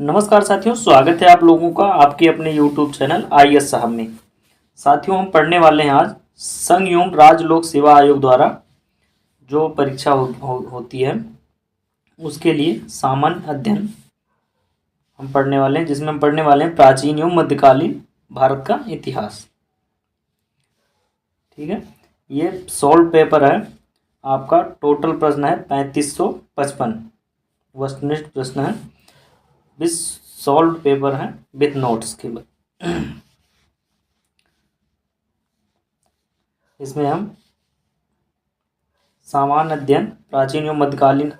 नमस्कार साथियों, स्वागत है आप लोगों का आपके अपने YouTube चैनल IAS साहब में। साथियों, हम पढ़ने वाले हैं आज संघ एवं राज्य लोक सेवा आयोग द्वारा जो परीक्षा होती है उसके लिए सामान्य अध्ययन हम पढ़ने वाले हैं, जिसमें हम पढ़ने वाले हैं प्राचीन एवं मध्यकालीन भारत का इतिहास। ठीक है, ये सॉल्व पेपर है आपका। टोटल प्रश्न है 3555 वस्तुनिष्ठ प्रश्न है। विथ सॉल्व पेपर है विथ नोट्स के बाद। इसमें हम सामान्य अध्ययन प्राचीन एवं मध्यकालीन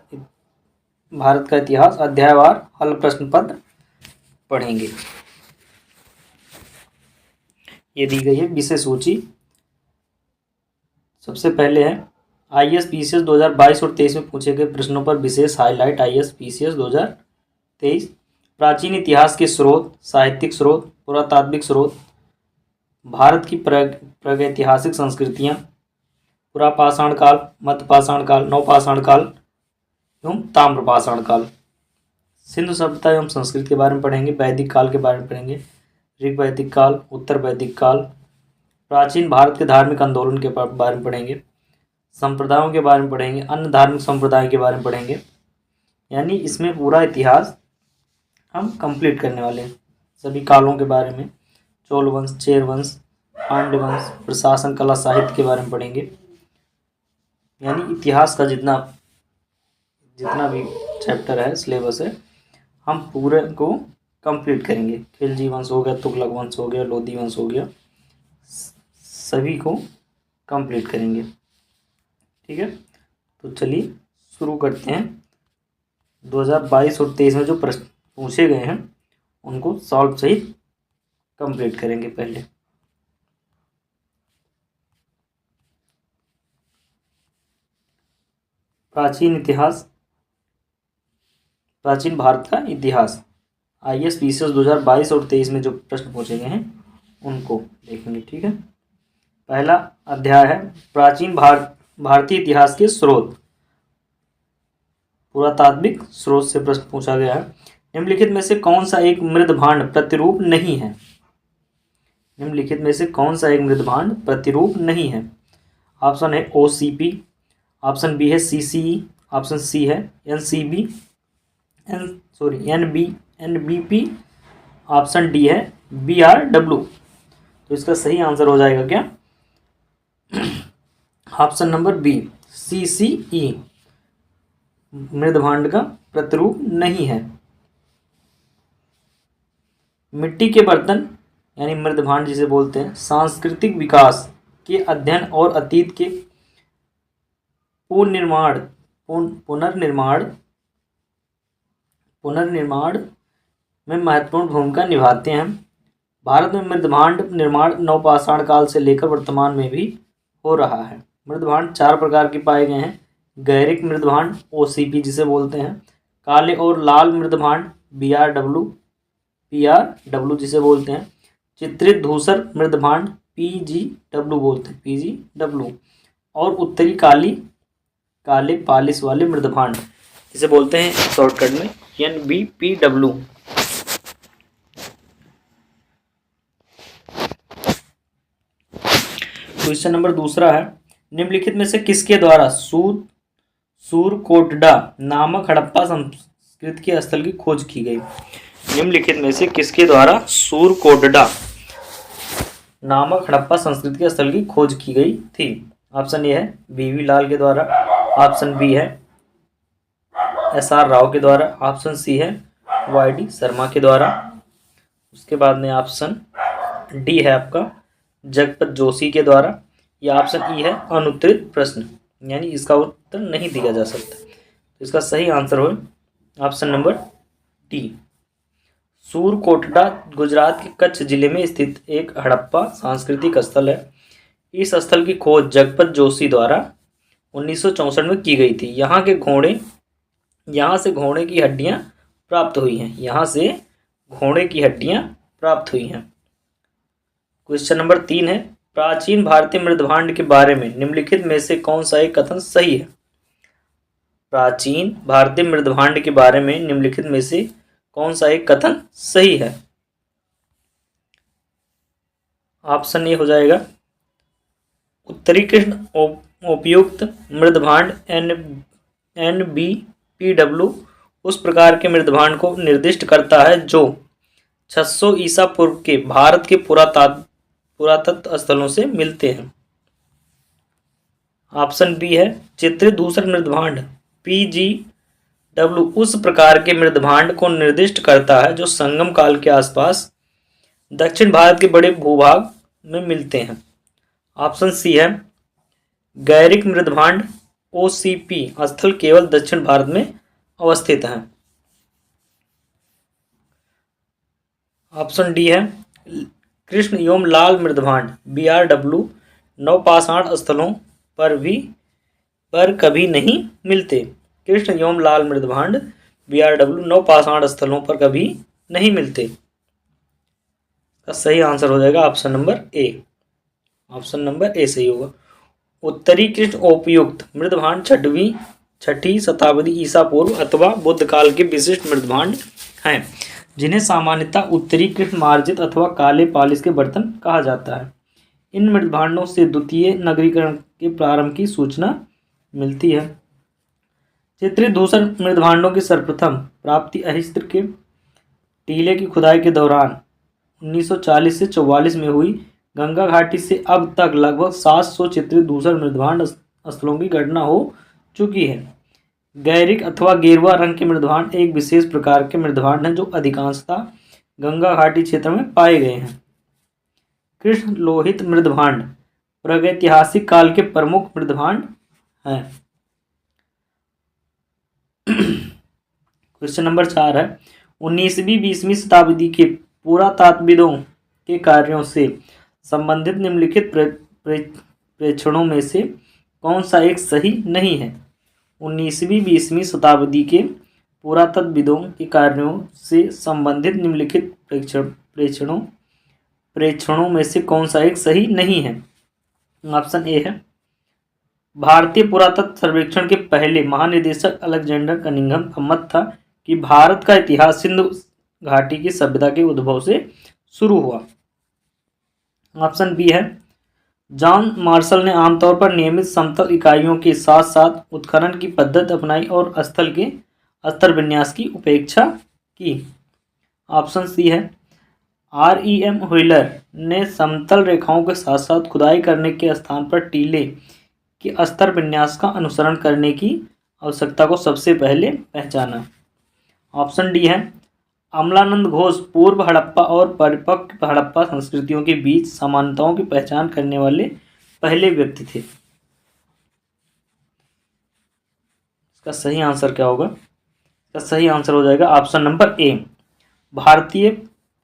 भारत का इतिहास अध्यायवार हल प्रश्न पत्र पढ़ेंगे। ये दी गई है विषय सूची। सबसे पहले है IAS PCS 2022 और 23 में पूछे गए प्रश्नों पर विशेष हाईलाइट। IAS PCS 2023 प्राचीन इतिहास के स्रोत, साहित्यिक स्रोत, पुरातात्विक स्रोत, भारत की प्रागैतिहासिक संस्कृतियाँ, पुरापाषाण काल, मध्यपाषाण काल, नवपाषाण काल एवं ताम्रपाषाण काल। सिंधु सभ्यता एवं संस्कृति के बारे में पढ़ेंगे। वैदिक काल के बारे में पढ़ेंगे। ऋग वैदिक काल, उत्तर वैदिक काल, प्राचीन भारत के धार्मिक आंदोलन के बारे में पढ़ेंगे। संप्रदायों के बारे में पढ़ेंगे। अन्य धार्मिक संप्रदाय के बारे में पढ़ेंगे। यानी इसमें पूरा इतिहास हम कंप्लीट करने वाले हैं, सभी कालों के बारे में। चोल वंश, चेर वंश, पांड्य वंश, प्रशासन, कला, साहित्य के बारे में पढ़ेंगे। यानी इतिहास का जितना भी चैप्टर है, सिलेबस है, हम पूरे को कंप्लीट करेंगे। खिलजी वंश हो गया, तुगलक वंश हो गया, लोधी वंश हो गया, सभी को कंप्लीट करेंगे। ठीक है, तो चलिए शुरू करते हैं। 2022 और 23 में जो प्रश्न पूछे गए हैं उनको सॉल्व सहित कंप्लीट करेंगे। पहले प्राचीन इतिहास, प्राचीन भारत का इतिहास। IAS PCS 2022 और 23 में जो प्रश्न पूछे गए हैं उनको देखेंगे। ठीक है, पहला अध्याय है प्राचीन भारतीय इतिहास के स्रोत। पुरातात्विक स्रोत से प्रश्न पूछा गया है। निम्नलिखित में से कौन सा एक मृदभांड प्रतिरूप नहीं है? निम्नलिखित में से कौन सा एक मृदभांड प्रतिरूप नहीं है? ऑप्शन है OCP, ऑप्शन बी है CCE, ऑप्शन सी है NBP, ऑप्शन डी है BRW। तो इसका सही आंसर हो जाएगा क्या? ऑप्शन नंबर बी, CCE मृदभांड का प्रतिरूप नहीं है। मिट्टी के बर्तन यानी मृदभांड जिसे बोलते हैं, सांस्कृतिक विकास के अध्ययन और अतीत के पुनर्निर्माण में महत्वपूर्ण भूमिका निभाते हैं। भारत में मृदभांड निर्माण नवपाषाण काल से लेकर वर्तमान में भी हो रहा है। मृदभांड 4 प्रकार के पाए गए हैं। गैरिक मृदभांड OCP जिसे बोलते हैं, काले और लाल मृदभांड PRW जिसे बोलते हैं, चित्रित धूसर मृदभांड PGW बोलते हैं, PGW, और उत्तरी काले पालिश वाले मृदभांड जिसे बोलते हैं शॉर्टकट में NBPW। क्वेश्चन नंबर दूसरा है, निम्नलिखित में से किसके द्वारा सूरकोटडा नामक हड़प्पा संस्कृति के स्थल की खोज की गई? निम्नलिखित में से किसके द्वारा सूरकोटडा नामक हड़प्पा संस्कृति के स्थल की खोज की गई थी? ऑप्शन ए है BV लाल के द्वारा, ऑप्शन बी है SR राव के द्वारा, ऑप्शन सी है YD शर्मा के द्वारा, उसके बाद में ऑप्शन डी है आपका जगपत जोशी के द्वारा, या ऑप्शन ई है अनुत्तरित प्रश्न, यानी इसका उत्तर नहीं दिया जा सकता। तो इसका सही आंसर हो ऑप्शन नंबर डी। सूरकोटडा गुजरात के कच्छ जिले में स्थित एक हड़प्पा सांस्कृतिक स्थल है। इस स्थल की खोज जगपत जोशी द्वारा 1964 में की गई थी। यहाँ से घोड़े की हड्डियाँ प्राप्त हुई हैं। यहाँ से घोड़े की हड्डियाँ प्राप्त हुई हैं। क्वेश्चन नंबर 3 है, प्राचीन भारतीय मृदभांड के बारे में निम्नलिखित में से कौन सा एक कथन सही है? प्राचीन भारतीय मृदभांड के बारे में निम्नलिखित में से कौन सा एक कथन सही है? ऑप्शन ए हो जाएगा उत्तरी कृष्ण उपयुक्त मृदभांड NBPW उस प्रकार के मृदभांड को निर्दिष्ट करता है जो 600 ईसा पूर्व के भारत के पुरातत्व स्थलों से मिलते हैं। ऑप्शन बी है चित्रित धूसर मृदभांड PGW उस प्रकार के मृदभांड को निर्दिष्ट करता है जो संगम काल के आसपास दक्षिण भारत के बड़े भूभाग में मिलते हैं। ऑप्शन सी है गैरिक मृदभांड OCP स्थल केवल दक्षिण भारत में अवस्थित है। ऑप्शन डी है कृष्ण एवं लाल मृदभांड BRW नवपाषाण स्थलों पर कभी नहीं मिलते। कृष्ण एवं लाल मृदभांड BRW नवपाषाण स्थलों पर कभी नहीं मिलते। का सही आंसर हो जाएगा option number A. Option number A सही होगा। उत्तरी कृष्ण उपयुक्त मृदभांड छठी शताब्दी ईसा पूर्व अथवा बुद्ध काल के विशिष्ट मृदभांड हैं जिन्हें सामान्यतः उत्तरी कृष्ण मार्जित अथवा काले पालिश के बर्तन कहा जाता है। इन मृदभांडों से द्वितीय नगरीकरण के प्रारंभ की सूचना मिलती है। चित्रित धूसर मृदभांडों की सर्वप्रथम प्राप्ति अहिस्त्र के टीले की खुदाई के दौरान 1940 से 44 में हुई। गंगा घाटी से अब तक लगभग 700 चित्रित धूसर मृदभांड स्थलों की गणना हो चुकी है। गैरिक अथवा गेरुआ रंग के मृदभांड एक विशेष प्रकार के मृदभांड हैं जो अधिकांशतः गंगा घाटी क्षेत्र में पाए गए हैं। कृष्ण लोहित मृदभांड प्रागैतिहासिक काल के प्रमुख मृदभांड हैं। क्वेश्चन नंबर 4 है 19वीं-20वीं शताब्दी के पुरातात्विदों के कार्यों से संबंधित निम्नलिखित प्रेक्षणों में से कौन सा एक सही नहीं है? 19वीं-20वीं शताब्दी के पुरातत्वविदों के कार्यों से संबंधित निम्नलिखित प्रेक्षणों में से कौन सा एक सही नहीं है? ऑप्शन ए है भारतीय पुरातत्व सर्वेक्षण के पहले महानिदेशक अलेक्जेंडर कनिंघम का मत था कि भारत का इतिहास सिंधु घाटी की सभ्यता के उद्भव से शुरू हुआ। ऑप्शन बी है जॉन मार्शल ने आमतौर पर नियमित समतल इकाइयों के साथ साथ उत्खनन की पद्धति अपनाई और स्थल के स्तर विन्यास की उपेक्षा की। ऑप्शन सी है REM व्हीलर ने समतल रेखाओं के साथ साथ खुदाई करने के स्थान पर टीले के स्तर विन्यास का अनुसरण करने की आवश्यकता को सबसे पहले पहचाना। ऑप्शन डी है अमलानंद घोष पूर्व हड़प्पा और परिपक्व हड़प्पा संस्कृतियों के बीच समानताओं की पहचान करने वाले पहले व्यक्ति थे। इसका सही आंसर क्या होगा? इसका सही आंसर हो जाएगा ऑप्शन नंबर ए। भारतीय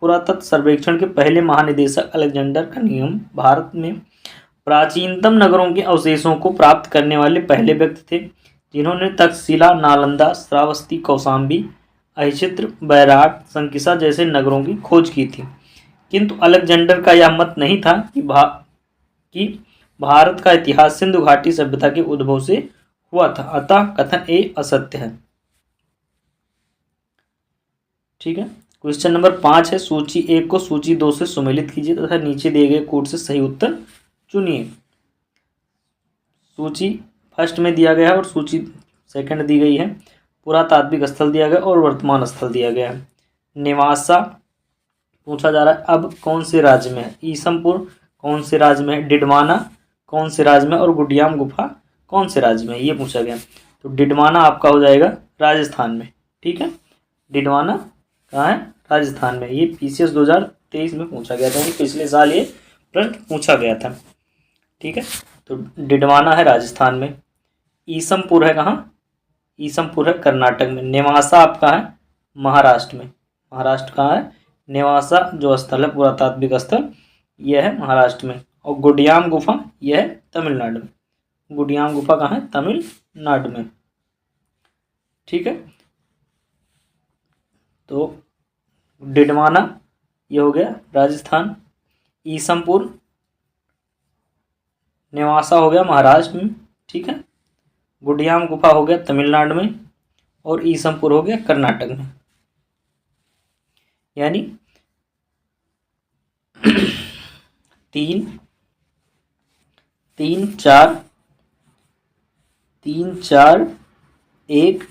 पुरातत्व सर्वेक्षण के पहले महानिदेशक अलेक्जेंडर कनिंघम भारत में प्राचीनतम नगरों के अवशेषों को प्राप्त करने वाले पहले व्यक्ति थे जिन्होंने तक्षशिला, नालंदा, श्रावस्ती, कौशाम्बी, अहिचित्र, बैराट, संकिसा जैसे नगरों की खोज की थी। किंतु अलेक्जेंडर का यह मत नहीं था कि भारत का इतिहास सिंधु घाटी सभ्यता के उद्भव से हुआ था, अतः कथन ए असत्य है। ठीक है। क्वेश्चन नंबर 5 है सूची 1 को सूची 2 से सुमेलित कीजिए तथा नीचे दिए गए कोड से सही उत्तर चुनिए। सूची फर्स्ट में दिया गया है और सूची सेकंड दी गई है। पुरातात्विक स्थल दिया गया और वर्तमान स्थल दिया गया है। नेवासा पूछा जा रहा है अब कौन से राज्य में है? ईसमपुर कौन से राज्य में है? डिडवाना कौन से राज्य में? और गुडियाम गुफा कौन से राज्य में? ये पूछा गया। तो डिडवाना आपका हो जाएगा राजस्थान में। ठीक है, डिडवाना कहाँ है? राजस्थान में। ये PCS 2023 में पूछा गया था, पिछले साल ये प्रश्न पूछा गया था। ठीक है, तो डिडवाना है राजस्थान में। ईसमपुर है कहाँ? ईसमपुर है कर्नाटक में। नेवासा आपका है महाराष्ट्र में। महाराष्ट्र कहाँ है? नेवासा जो स्थल है पुरातात्विक स्थल यह है महाराष्ट्र में। और गुडियाम गुफा यह है तमिलनाडु में। गुडियाम गुफा कहाँ है? तमिलनाडु में। ठीक है, तो डिडवाना ये हो गया राजस्थान, ईसमपुर नेवासा हो गया महाराष्ट्र में। ठीक है, गुडियाम गुफा हो गया तमिलनाडु में और ईसमपुर हो गया कर्नाटक में। यानी 3 3 4 3 4 1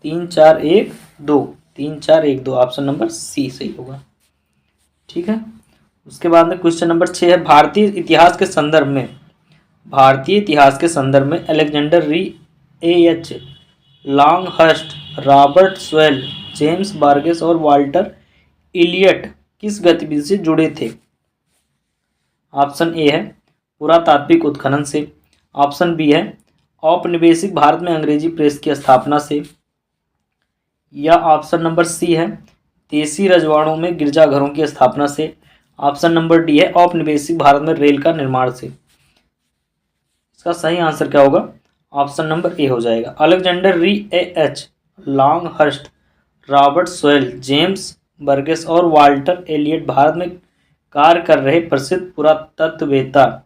3 4 1 2 3 4 1 2 ऑप्शन नंबर सी सही होगा। ठीक है, उसके बाद में क्वेश्चन नंबर 6 है भारतीय इतिहास के संदर्भ में Alexander Rea H Longhurst, Robert Sewell, James Burgess और वाल्टर इलियट किस गतिविधि से जुड़े थे? ऑप्शन ए है पुरातात्विक उत्खनन से, ऑप्शन बी है औपनिवेशिक भारत में अंग्रेजी प्रेस की स्थापना से, या ऑप्शन नंबर सी है देसी रजवाड़ों में गिरजाघरों की स्थापना से, ऑप्शन नंबर डी है औपनिवेशिक भारत में रेल का निर्माण से। इसका सही आंसर क्या होगा? ऑप्शन नंबर ए हो जाएगा। Alexander Rea H Longhurst, Robert Sewell, James Burgess और वाल्टर एलियट भारत में कार्य कर रहे प्रसिद्ध पुरातत्ववेत्ता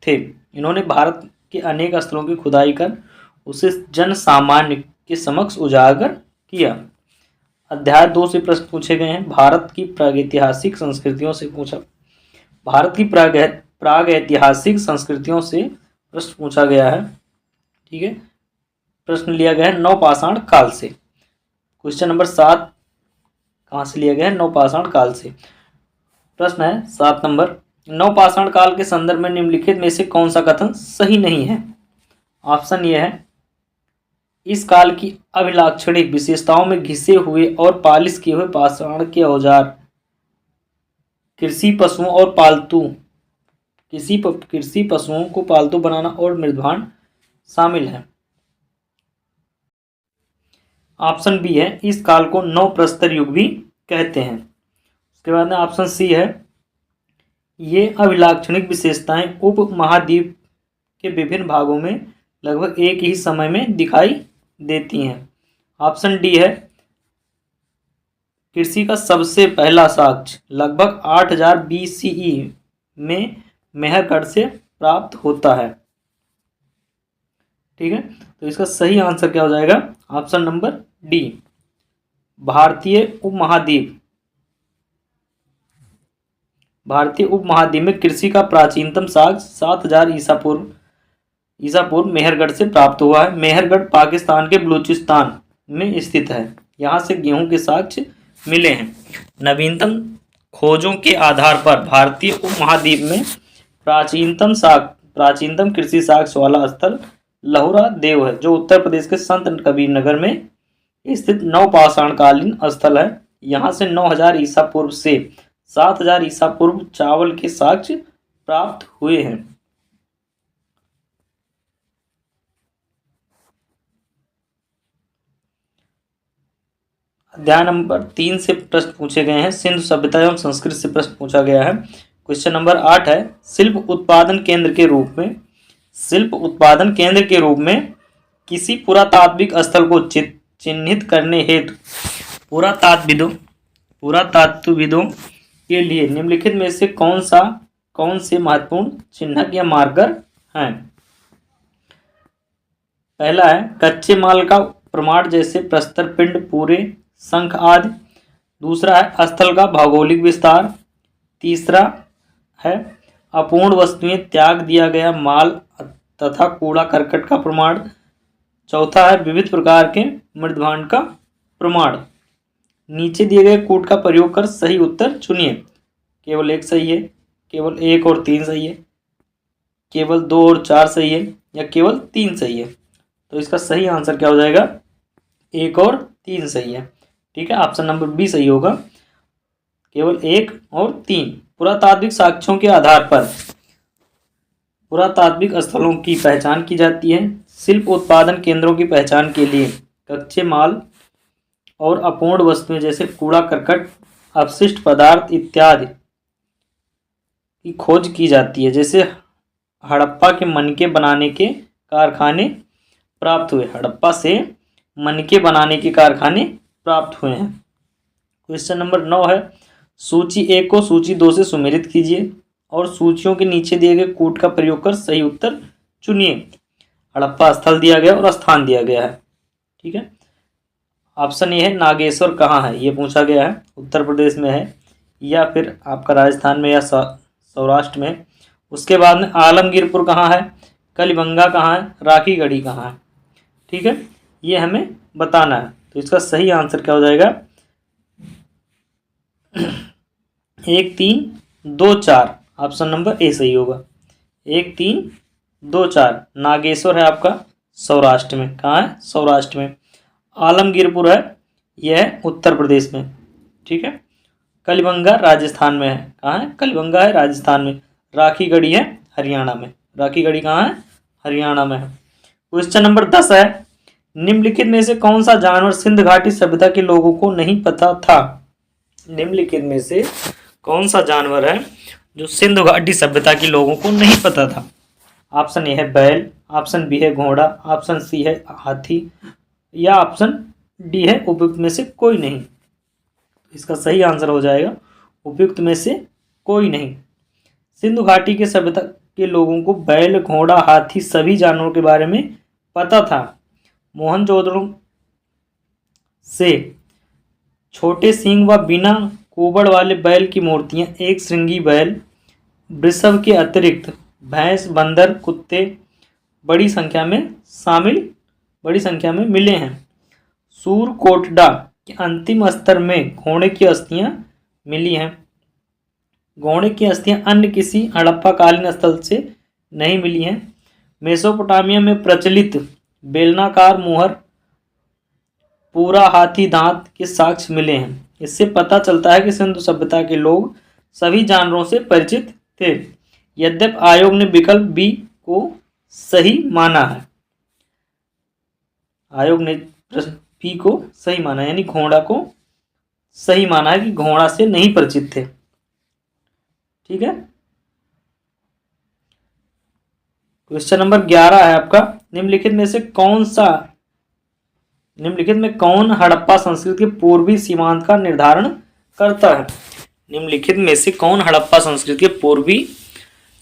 थे। इन्होंने भारत के अनेक स्थलों की खुदाई कर उसे जन सामान्य के समक्ष उजागर किया। अध्याय 2 से प्रश्न पूछे गए हैं। भारत की प्रागैतिहासिक संस्कृतियों से प्रश्न पूछा गया है। ठीक है, प्रश्न लिया गया है नवपाषाण काल से। क्वेश्चन नंबर 7 कहाँ से लिया गया है? नवपाषाण काल से। प्रश्न है 7 नंबर, नवपाषाण काल के संदर्भ में निम्नलिखित में से कौन सा कथन सही नहीं है? ऑप्शन ये है इस काल की अभिलाक्षणिक विशेषताओं में घिसे हुए और पालिश किए हुए पाषाण के औजार, कृषि पशुओं को पालतू बनाना और मृदभांड शामिल है। ऑप्शन बी है इस काल को नव प्रस्तर युग भी कहते हैं। उसके बाद में ऑप्शन सी है ये अभिलाक्षणिक विशेषताएं उपमहाद्वीप के विभिन्न भागों में लगभग एक ही समय में दिखाई देती हैं। ऑप्शन डी है कृषि का सबसे पहला साक्ष्य लगभग 8000 BCE में मेहरगढ़ से प्राप्त होता है। ठीक है, तो इसका सही आंसर क्या हो जाएगा? ऑप्शन नंबर डी, भारतीय उपमहाद्वीप में कृषि का प्राचीनतम साक्ष्य 7000 ईसा पूर्व मेहरगढ़ से प्राप्त हुआ है। मेहरगढ़ पाकिस्तान के बलूचिस्तान में स्थित है। यहाँ से गेहूं के साक्ष्य मिले हैं। नवीनतम खोजों के आधार पर भारतीय उपमहाद्वीप में प्राचीनतम कृषि साक्ष्य वाला स्थल लहुरा देव है, जो उत्तर प्रदेश के संत कबीर नगर में स्थित नवपाषाणकालीन स्थल है। यहाँ से 9000 ईसा पूर्व से 7000 ईसा पूर्व चावल के साक्ष्य प्राप्त हुए हैं। अध्याय नंबर 3 से प्रश्न पूछे गए हैं। सिंधु सभ्यता एवं संस्कृति से प्रश्न पूछा गया है। क्वेश्चन नंबर 8 है शिल्प उत्पादन केंद्र के रूप में किसी पुरातात्विक स्थल को चिन्हित करने हेतु पुरातात्वविदों के लिए निम्नलिखित में से कौन से महत्वपूर्ण चिन्हक या मार्कर हैं? पहला है कच्चे माल का प्रमाण जैसे प्रस्तर पिंड, पूरे, शंख आदि। दूसरा है स्थल का भौगोलिक विस्तार। तीसरा है अपूर्ण वस्तुएं, त्याग दिया गया माल तथा कूड़ा करकट का प्रमाण। चौथा है विविध प्रकार के मृदभांड का प्रमाण। नीचे दिए गए कूट का प्रयोग कर सही उत्तर चुनिए। केवल 1 सही है, केवल 1 और 3 सही है, केवल 2 और 4 सही है, या केवल 3 सही है। तो इसका सही आंसर क्या हो जाएगा? 1 और 3 सही है। ठीक है, ऑप्शन नंबर बी सही होगा। केवल 1 और 3। पुरातात्विक साक्ष्यों के आधार पर पुरातात्विक स्थलों की पहचान की जाती है। शिल्प उत्पादन केंद्रों की पहचान के लिए कच्चे माल और अपूर्ण वस्तुएं जैसे कूड़ा करकट, अपशिष्ट पदार्थ इत्यादि की खोज की जाती है। जैसे हड़प्पा के मनके बनाने के कारखाने प्राप्त हुए। हड़प्पा से मनके बनाने के कारखाने प्राप्त हुए हैं। क्वेश्चन नंबर 9 है सूची 1 को सूची 2 से सुमेलित कीजिए और सूचियों के नीचे दिए गए कूट का प्रयोग कर सही उत्तर चुनिए। हड़प्पा स्थल दिया गया और स्थान दिया गया है। ठीक है, ऑप्शन ए है नागेश्वर कहाँ है, ये पूछा गया है, उत्तर प्रदेश में है या फिर आपका राजस्थान में या सौराष्ट्र में। उसके बाद में आलमगीरपुर कहाँ है, कलिबंगा कहाँ है, राखीगढ़ी कहाँ है। ठीक है, ये हमें बताना है। तो इसका सही आंसर क्या हो जाएगा, 1 3 2 4, ऑप्शन नंबर ए सही होगा। 1 3 2 4 नागेश्वर है आपका सौराष्ट्र में, कहाँ है, सौराष्ट्र में। आलमगीरपुर है, यह है उत्तर प्रदेश में। ठीक है, कलिबंगा राजस्थान में है, कहाँ है, कलिबंगा है राजस्थान में। राखीगढ़ी है हरियाणा में, राखीगढ़ी कहाँ है, हरियाणा में है। क्वेश्चन नंबर 10 है, निम्नलिखित में से कौन सा जानवर सिंध घाटी सभ्यता के लोगों को नहीं पता था। निम्नलिखित में से कौन सा जानवर है जो सिंधु घाटी सभ्यता के लोगों को नहीं पता था। ऑप्शन ए है बैल, ऑप्शन बी है घोड़ा, ऑप्शन सी है हाथी या ऑप्शन डी है उपयुक्त में से कोई नहीं। इसका सही आंसर हो जाएगा उपयुक्त में से कोई नहीं। सिंधु घाटी के सभ्यता के लोगों को बैल, घोड़ा, हाथी सभी जानवरों के बारे में पता था। मोहनजोदड़ो से छोटे सींग व बिना कोबड़ वाले बैल की मूर्तियां, एक श्रृंगी बैल, वृषभ के अतिरिक्त भैंस, बंदर, कुत्ते बड़ी संख्या में मिले हैं। सूरकोटडा के अंतिम स्तर में घोड़े की अस्थियां मिली हैं। घोड़े की अस्थियां अन्य किसी हड़प्पाकालीन स्थल से नहीं मिली हैं। मेसोपोटामिया में प्रचलित बेलनाकार मुहर, पूरा हाथी दांत के साक्ष्य मिले हैं। इससे पता चलता है कि सिंधु सभ्यता के लोग सभी जानवरों से परिचित थे। यद्यपि आयोग ने विकल्प बी को सही माना है, आयोग ने बी को सही माना, यानी घोड़ा को सही माना है कि घोड़ा से नहीं परिचित थे। ठीक है, क्वेश्चन नंबर 11 है आपका, निम्नलिखित में कौन हड़प्पा संस्कृति के पूर्वी सीमांत का निर्धारण करता है। निम्नलिखित में से कौन हड़प्पा संस्कृति के पूर्वी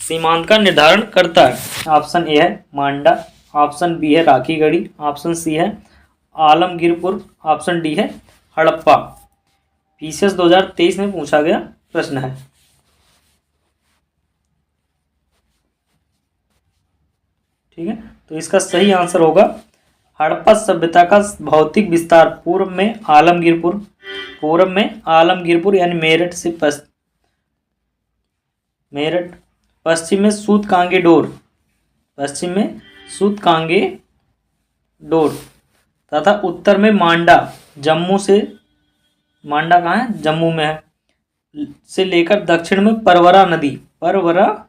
सीमांत का निर्धारण करता है। ऑप्शन ए है मांडा, ऑप्शन बी है राखीगढ़ी, ऑप्शन सी है आलमगीरपुर, ऑप्शन डी है हड़प्पा। पीसीएस 2023 में पूछा गया प्रश्न है। ठीक है, तो इसका सही आंसर होगा हड़प्पा सभ्यता का भौतिक विस्तार पूर्व में आलमगीरपुर यानी मेरठ, पश्चिम में सूतकांगे डोर तथा उत्तर में मांडा, मांडा कहाँ है, जम्मू में है, से लेकर दक्षिण में परवरा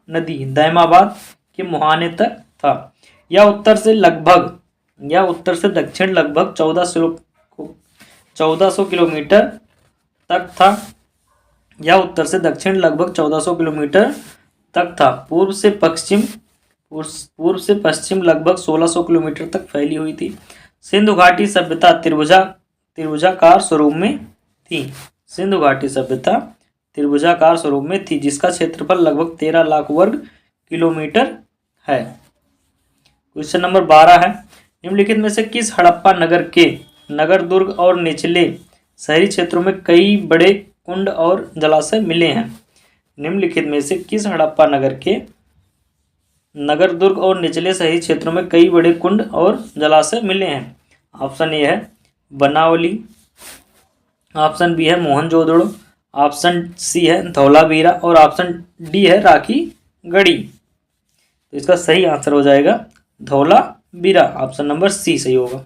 नदी दैमाबाद के मुहाने तक था। यह उत्तर से दक्षिण लगभग 1400 किलोमीटर तक था। पूर्व से पश्चिम लगभग 1600 किलोमीटर तक फैली हुई थी। सिंधु घाटी सभ्यता त्रिभुजाकार स्वरूप में थी, जिसका क्षेत्रफल लगभग 13 लाख वर्ग किलोमीटर है। क्वेश्चन नंबर 12 है, निम्नलिखित में से किस हड़प्पा नगर के नगर दुर्ग और निचले शहरी क्षेत्रों में कई बड़े कुंड और जलाशय मिले हैं। निम्नलिखित में से किस हड़प्पा नगर के नगर दुर्ग और निचले शहरी क्षेत्रों में कई बड़े कुंड और जलाशय मिले हैं। ऑप्शन ए है बनावली, ऑप्शन बी है मोहनजोदड़ो, ऑप्शन सी है धौलावीरा और ऑप्शन डी है राखीगढ़ी। तो इसका सही आंसर हो जाएगा धौलावीरा, ऑप्शन नंबर सी सही होगा।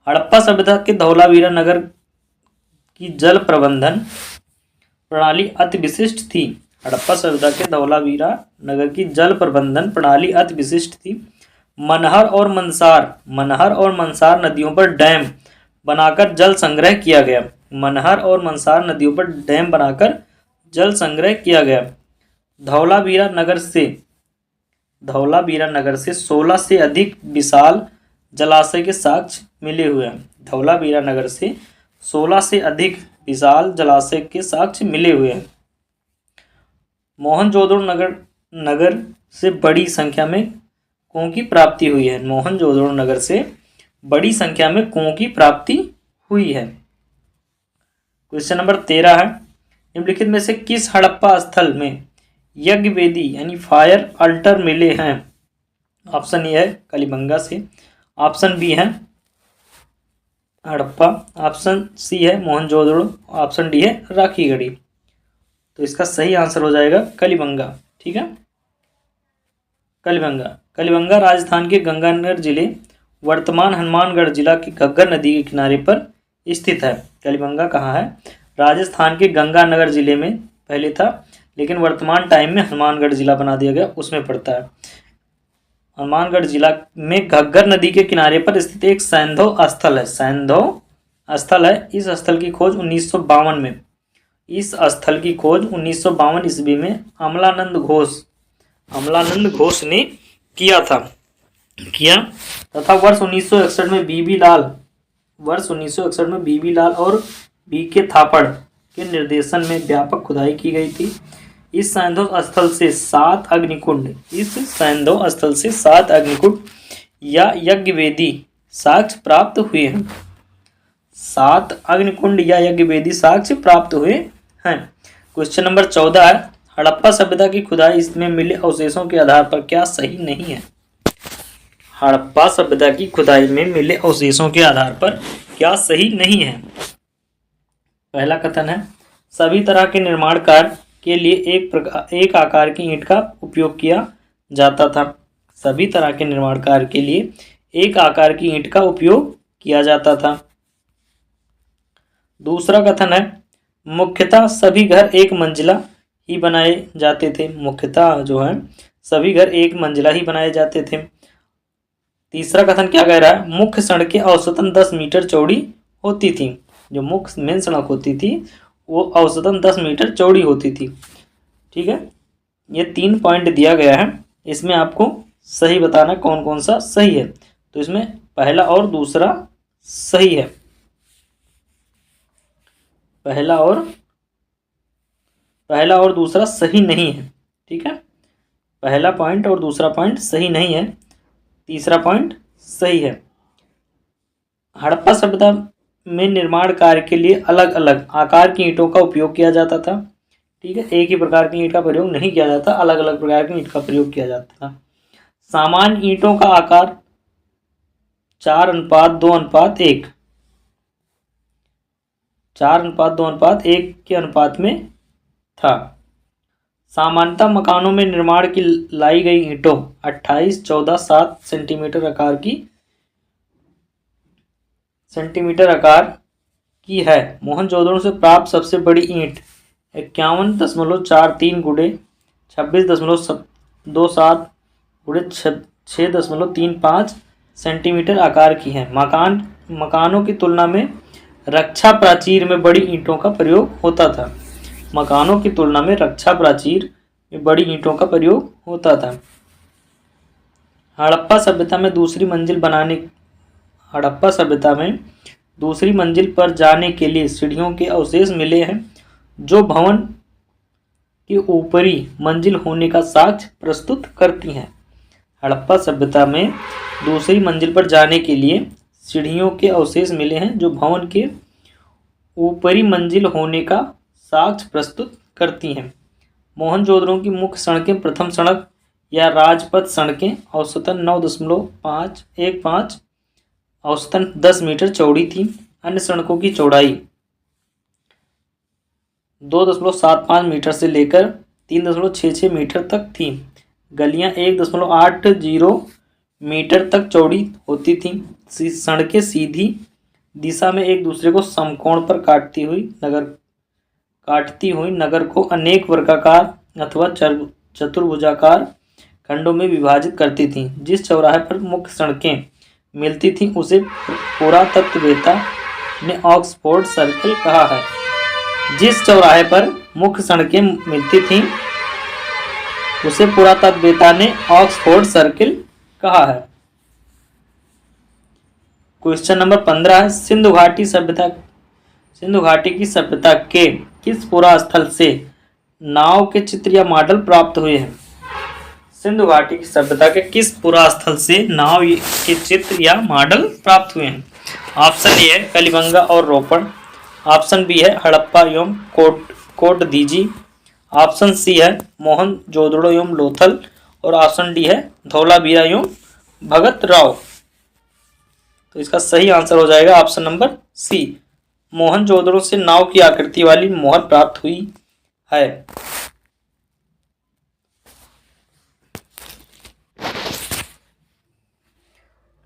हड़प्पा सभ्यता के धौलावीरा नगर की जल प्रबंधन प्रणाली अति विशिष्ट थी। हड़प्पा सभ्यता के धौलावीरा नगर की जल प्रबंधन प्रणाली अति विशिष्ट थी। मनहर और मंसार नदियों पर डैम बनाकर जल संग्रह किया गया। धौलावीरा नगर से 16 से अधिक विशाल जलाशय के साक्ष्य मिले हुए हैं। मोहनजोदड़ो नगर से बड़ी संख्या में कुओं की प्राप्ति हुई है। क्वेश्चन नंबर 13 है, निम्नलिखित में से किस हड़प्पा स्थल में यज्ञ वेदी यानी फायर अल्टर मिले हैं? ऑप्शन ए है कलिबंगा से, ऑप्शन बी है हड़प्पा, ऑप्शन सी है मोहनजोदड़ो, ऑप्शन डी है राखीगढ़ी। तो इसका सही आंसर हो जाएगा कलिबंगा। ठीक है, कलिबंगा। कलिबंगा राजस्थान के गंगानगर जिले वर्तमान हनुमानगढ़ जिला की घग्गर नदी के किनारे पर स्थित है। कलिबंगा कहाँ है? राजस्थान के गंगानगर जिले में पहले था, लेकिन वर्तमान टाइम में हनुमानगढ़ जिला बना दिया गया, उसमें पड़ता है। हनुमानगढ़ जिला में घग्गर नदी के किनारे पर स्थित एक सैंधव स्थल है, सैंधव स्थल है। इस स्थल की खोज 1952 में, इस स्थल की खोज 1952 ईस्वी में अमलानंद घोष ने किया तथा वर्ष 1961 में बीबी लाल और बी के थापड़ के निर्देशन में व्यापक खुदाई की गई थी। इस सैंधव स्थल से 7 अग्निकुंड या यज्ञ वेदी साक्ष्य प्राप्त हुए हैं। 7 अग्निकुंड या यज्ञ वेदी साक्ष्य प्राप्त हुए हैं। क्वेश्चन नंबर 14 है, हड़प्पा सभ्यता की खुदाई इसमें मिले अवशेषों के आधार पर क्या सही नहीं है? हड़प्पा सभ्यता की खुदाई में मिले अवशेषों के आधार पर क्या सही नहीं है? पहला कथन है, सभी तरह के निर्माण कार्य के लिए एक आकार की ईंट का उपयोग किया जाता था। सभी तरह के निर्माण कार्य के लिए एक आकार की ईंट का उपयोग किया जाता था। दूसरा कथन है, मुख्यतः सभी घर एक मंजिला ही बनाए जाते थे। मुख्यतः जो है सभी घर एक मंजिला ही बनाए जाते थे। तीसरा कथन क्या कह रहा है? मुख्य सड़कें औसतन 10 मीटर चौड़ी होती थी। जो मुख्य मेन सड़क होती थी वो औसतन 10 मीटर चौड़ी होती थी। ठीक है, ये 3 पॉइंट दिया गया है, इसमें आपको सही बताना कौन कौन सा सही है। तो इसमें पहला और दूसरा सही है, पहला और दूसरा सही नहीं है। ठीक है, पहला पॉइंट और दूसरा पॉइंट सही नहीं है, तीसरा पॉइंट सही है। हड़प्पा सभ्यता में निर्माण कार्य के लिए अलग अलग आकार की ईंटों का उपयोग किया जाता था। ठीक है, एक ही प्रकार की ईंट का प्रयोग नहीं किया जाता, अलग अलग प्रकार की ईंट का प्रयोग किया जाता था। सामान्य ईंटों का आकार 4:2:1 4:2:1 के अनुपात में था। सामान्यतः मकानों में निर्माण की लाई गई ईंटों 28, 14, 7 सेंटीमीटर आकार की है। मोहनजोदड़ो से प्राप्त सबसे बड़ी ईंट 51.43 गुणे 26.27 गुणे 6.35 सेंटीमीटर आकार की है। मकानों की तुलना में रक्षा प्राचीर में बड़ी ईंटों का प्रयोग होता था। मकानों की तुलना में रक्षा प्राचीर में बड़ी ईंटों का प्रयोग होता था। हड़प्पा सभ्यता में दूसरी मंजिल पर जाने के लिए सीढ़ियों के अवशेष मिले हैं, जो भवन के ऊपरी मंजिल होने का साक्ष्य प्रस्तुत करती हैं। हड़प्पा सभ्यता में दूसरी मंजिल पर जाने के लिए सीढ़ियों के अवशेष मिले हैं, जो भवन के ऊपरी मंजिल होने का साक्ष्य प्रस्तुत करती हैं। मोहनजोदड़ो की मुख्य सड़कें प्रथम सड़क या राजपथ सड़कें औसतन 9.515 औसतन 10 मीटर चौड़ी थी। अन्य सड़कों की चौड़ाई 2.75 मीटर से लेकर 3.66 मीटर तक थी। गलियां 1.80 मीटर तक चौड़ी होती थीं। सड़कें सीधी दिशा में एक दूसरे को समकोण पर काटती हुई नगर को अनेक वर्गाकार अथवा चतुर्भुजाकार खंडों में विभाजित करती थीं। जिस चौराहे पर मुख्य सड़कें मिलती थीं उसे पुरातत्ववेत्ता ने ऑक्सफोर्ड सर्किल कहा है। जिस चौराहे पर मुख्य सड़कें मिलती थीं उसे पुरातत्ववेत्ता ने ऑक्सफोर्ड सर्किल कहा है। क्वेश्चन नंबर 15 है, सिंधु घाटी की सभ्यता के किस पुरास्थल से नाव के चित्र या मॉडल प्राप्त हुए हैं? सिंधु घाटी की सभ्यता के किस पुरास्थल से नाव के चित्र या मॉडल प्राप्त हुए हैं? ऑप्शन ए है कलिबंगा और रोपड़, ऑप्शन बी है हड़प्पा एवं कोट दीजी, ऑप्शन सी है मोहनजोदड़ो एवं लोथल, और ऑप्शन डी है धौलावीरा एवं भगत राव। तो इसका सही आंसर हो जाएगा ऑप्शन नंबर सी, मोहनजोदड़ो से नाव की आकृति वाली मोहर प्राप्त हुई है।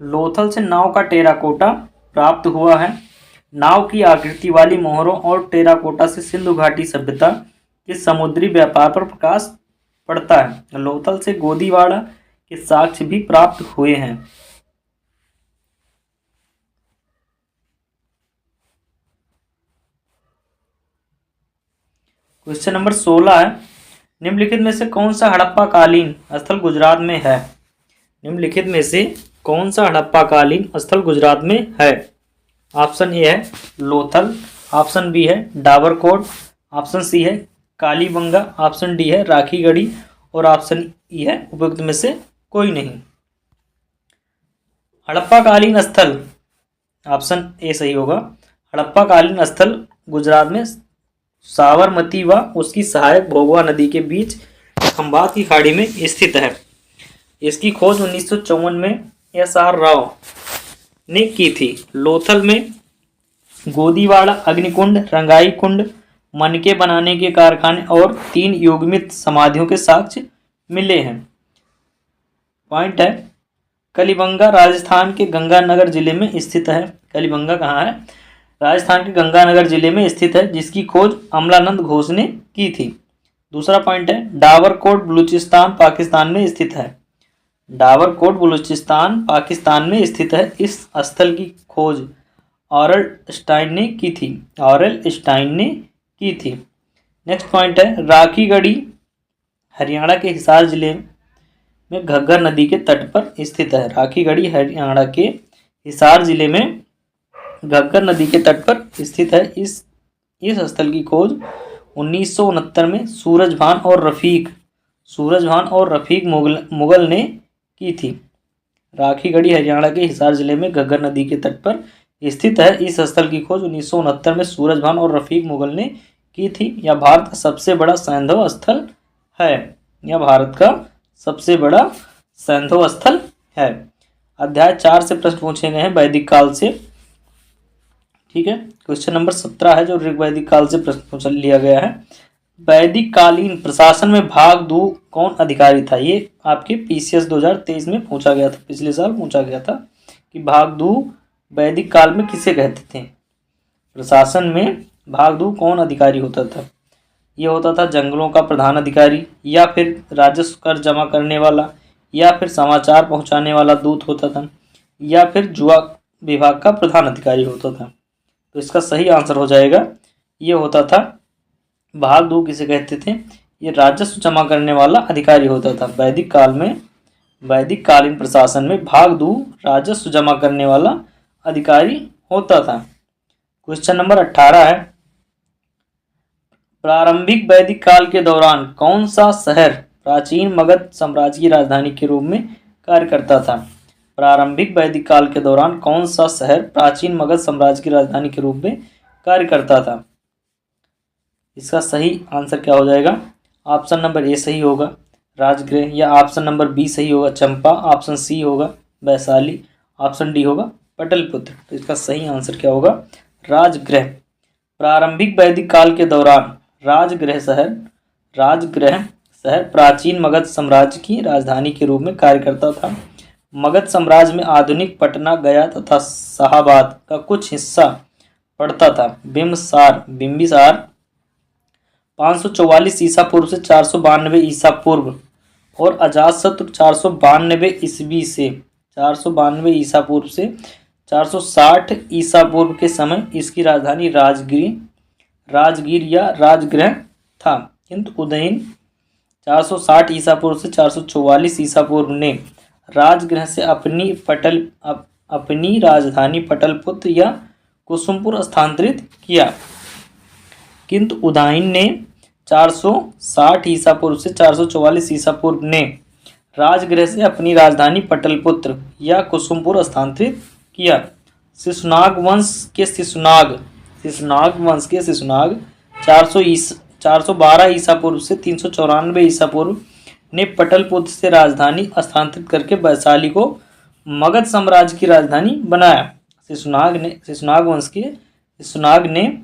लोथल से नाव का टेराकोटा प्राप्त हुआ है। नाव की आकृति वाली मोहरों और टेराकोटा से सिंधु घाटी सभ्यता के समुद्री व्यापार पर प्रकाश पड़ता है। लोथल से गोदीवाड़ा के साक्ष्य भी प्राप्त हुए हैं। क्वेश्चन नंबर 16 है, निम्नलिखित में से कौन सा हड़प्पा कालीन स्थल गुजरात में है? निम्नलिखित में से कौन सा हड़प्पा कालीन स्थल गुजरात में है? ऑप्शन ए है लोथल, ऑप्शन बी है डाबरकोट, ऑप्शन सी है कालीबंगा, ऑप्शन डी है राखीगढ़ी, और ऑप्शन ई है उपयुक्त में से कोई नहीं। हड़प्पा कालीन स्थल, ऑप्शन ए सही होगा। हड़प्पा कालीन स्थल गुजरात में साबरमती व उसकी सहायक भोगवा नदी के बीच खंभात की खाड़ी में स्थित है। इसकी खोज 1954 में एस.आर. राव ने की थी। लोथल में गोदीवाड़ा अग्निकुंड, रंगाई कुंड, मनके बनाने के कारखाने और 3 युग्मित समाधियों के साक्ष्य मिले हैं। पॉइंट है, कलीबंगा राजस्थान के गंगानगर जिले में स्थित है। कलीबंगा कहाँ है? राजस्थान के गंगानगर जिले में स्थित है, जिसकी खोज अमलानंद घोष ने की थी। दूसरा पॉइंट है, डाबरकोट बलूचिस्तान पाकिस्तान में स्थित है। डाबरकोट बलूचिस्तान पाकिस्तान में स्थित है। इस स्थल की खोज ऑरल स्टाइन ने की थी। ऑरल स्टाइन ने की थी। नेक्स्ट पॉइंट है, राखीगढ़ी हरियाणा के हिसार जिले में घग्गर नदी के तट पर स्थित है। राखीगढ़ी हरियाणा के हिसार जिले में घग्गर नदी के तट पर स्थित है। इस स्थल की खोज 1969 में सूरजभान और रफीक मुगल ने की थी। राखीगढ़ी हरियाणा के हिसार जिले में घग्गर नदी के तट पर स्थित है। इस स्थल की खोज 1969 में सूरजभान और रफीक मुगल ने की थी। यह भारत का सबसे बड़ा सैंधव स्थल है। यह भारत का सबसे बड़ा सैंधव स्थल है। अध्याय 4 से प्रश्न पूछे गए हैं वैदिक काल से। ठीक है, क्वेश्चन नंबर 17 है जो ऋग्वैदिक काल से प्रश्न पूछ लिया गया है। वैदिक कालीन प्रशासन में भाग 2 कौन अधिकारी था? ये आपके पीसीएस 2023 में पूछा गया था, पिछले साल पूछा गया था कि भाग 2 वैदिक काल में किसे कहते थे? प्रशासन में भाग 2 कौन अधिकारी होता था? ये होता था जंगलों का प्रधान अधिकारी, या फिर राजस्व कर जमा करने वाला, या फिर समाचार पहुंचाने वाला दूत होता था, या फिर जुआ विभाग का प्रधान अधिकारी होता था। तो इसका सही आंसर हो जाएगा, ये होता था भाग 2 किसे कहते थे? ये राजस्व जमा करने वाला अधिकारी होता था। वैदिक काल में, वैदिक कालीन प्रशासन में भाग 2 राजस्व जमा करने वाला अधिकारी होता था। क्वेश्चन नंबर 18 है, प्रारंभिक वैदिक काल के दौरान कौन सा शहर प्राचीन मगध साम्राज्य की राजधानी के रूप में कार्य करता था? प्रारंभिक वैदिक काल के दौरान कौन सा शहर प्राचीन मगध साम्राज्य की राजधानी के रूप में कार्य करता था? इसका सही आंसर क्या हो जाएगा? ऑप्शन नंबर ए सही होगा राजगृह, या ऑप्शन नंबर बी सही होगा चंपा, ऑप्शन सी होगा वैशाली, ऑप्शन डी होगा पटलिपुत्र। तो इसका सही आंसर क्या होगा? राजगृह। प्रारंभिक वैदिक काल के दौरान राजगृह शहर प्राचीन मगध साम्राज्य की राजधानी के रूप में कार्य करता था। मगध साम्राज्य में आधुनिक पटना, गया तथा शाहाबाद का कुछ हिस्सा पड़ता था। बिम्बिसार 544 ईसा पूर्व से 492 ईसा पूर्व और अजातशत्रु 492 ईस्वी से 492 ईसा पूर्व से 460 ईसा पूर्व के समय इसकी राजधानी राजगीर या राजगृह था। किंतु उदयन 460 ईसा पूर्व से 444 ईसा पूर्व ने राजगृह से अपनी राजधानी पटलपुत्र या कुसुमपुर स्थानांतरित किया। किंतु उदयन ने 460 ईसा पूर्व से 444 ईसा पूर्व ने राजगृह से अपनी राजधानी पटलपुत्र या कुसुमपुर स्थानांतरित किया। शिशुनाग वंश के शिशुनाग शिशुनाग वंश के शिशुनाग 412 ईसा पूर्व से 394 ईसा पूर्व ने पटलपुत्र से राजधानी स्थानांतरित करके वैशाली को मगध साम्राज्य की राजधानी बनाया। शिशुनाग वंश के शिशुनाग ने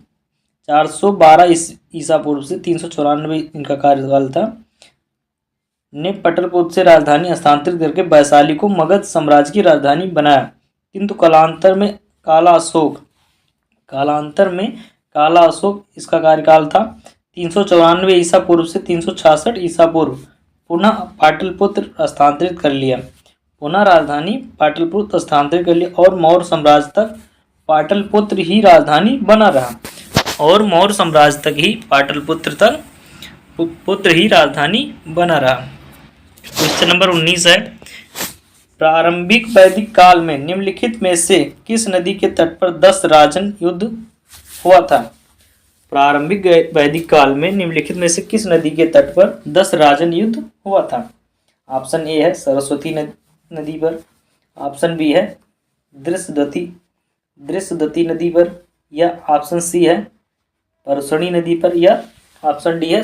412 ईसा पूर्व से 394 इनका कार्यकाल था, ने पटलपुत्र से राजधानी स्थानांतरित करके वैशाली को मगध साम्राज्य की राजधानी बनाया। किंतु कालांतर में काला अशोक इसका कार्यकाल था 394 ईसा पूर्व से 366 ईसा पूर्व पुनः पाटलिपुत्र स्थानांतरित कर लिया। पुनः राजधानी पाटलिपुत्र स्थानांतरित कर लिया और मौर्य साम्राज्य तक पाटलिपुत्र ही राजधानी बना रहा। और मौर्य साम्राज्य तक ही पाटलिपुत्र ही राजधानी बना रहा। क्वेश्चन नंबर 19 है, प्रारंभिक वैदिक काल में निम्नलिखित में से किस नदी के तट पर 10 राजन युद्ध हुआ था? प्रारंभिक वैदिक काल में निम्नलिखित में से किस नदी के तट पर 10 राजन युद्ध हुआ था? ऑप्शन ए है सरस्वती नदी पर, ऑप्शन बी है दृश्यदती नदी पर, या ऑप्शन सी है परसणी नदी पर, या ऑप्शन डी है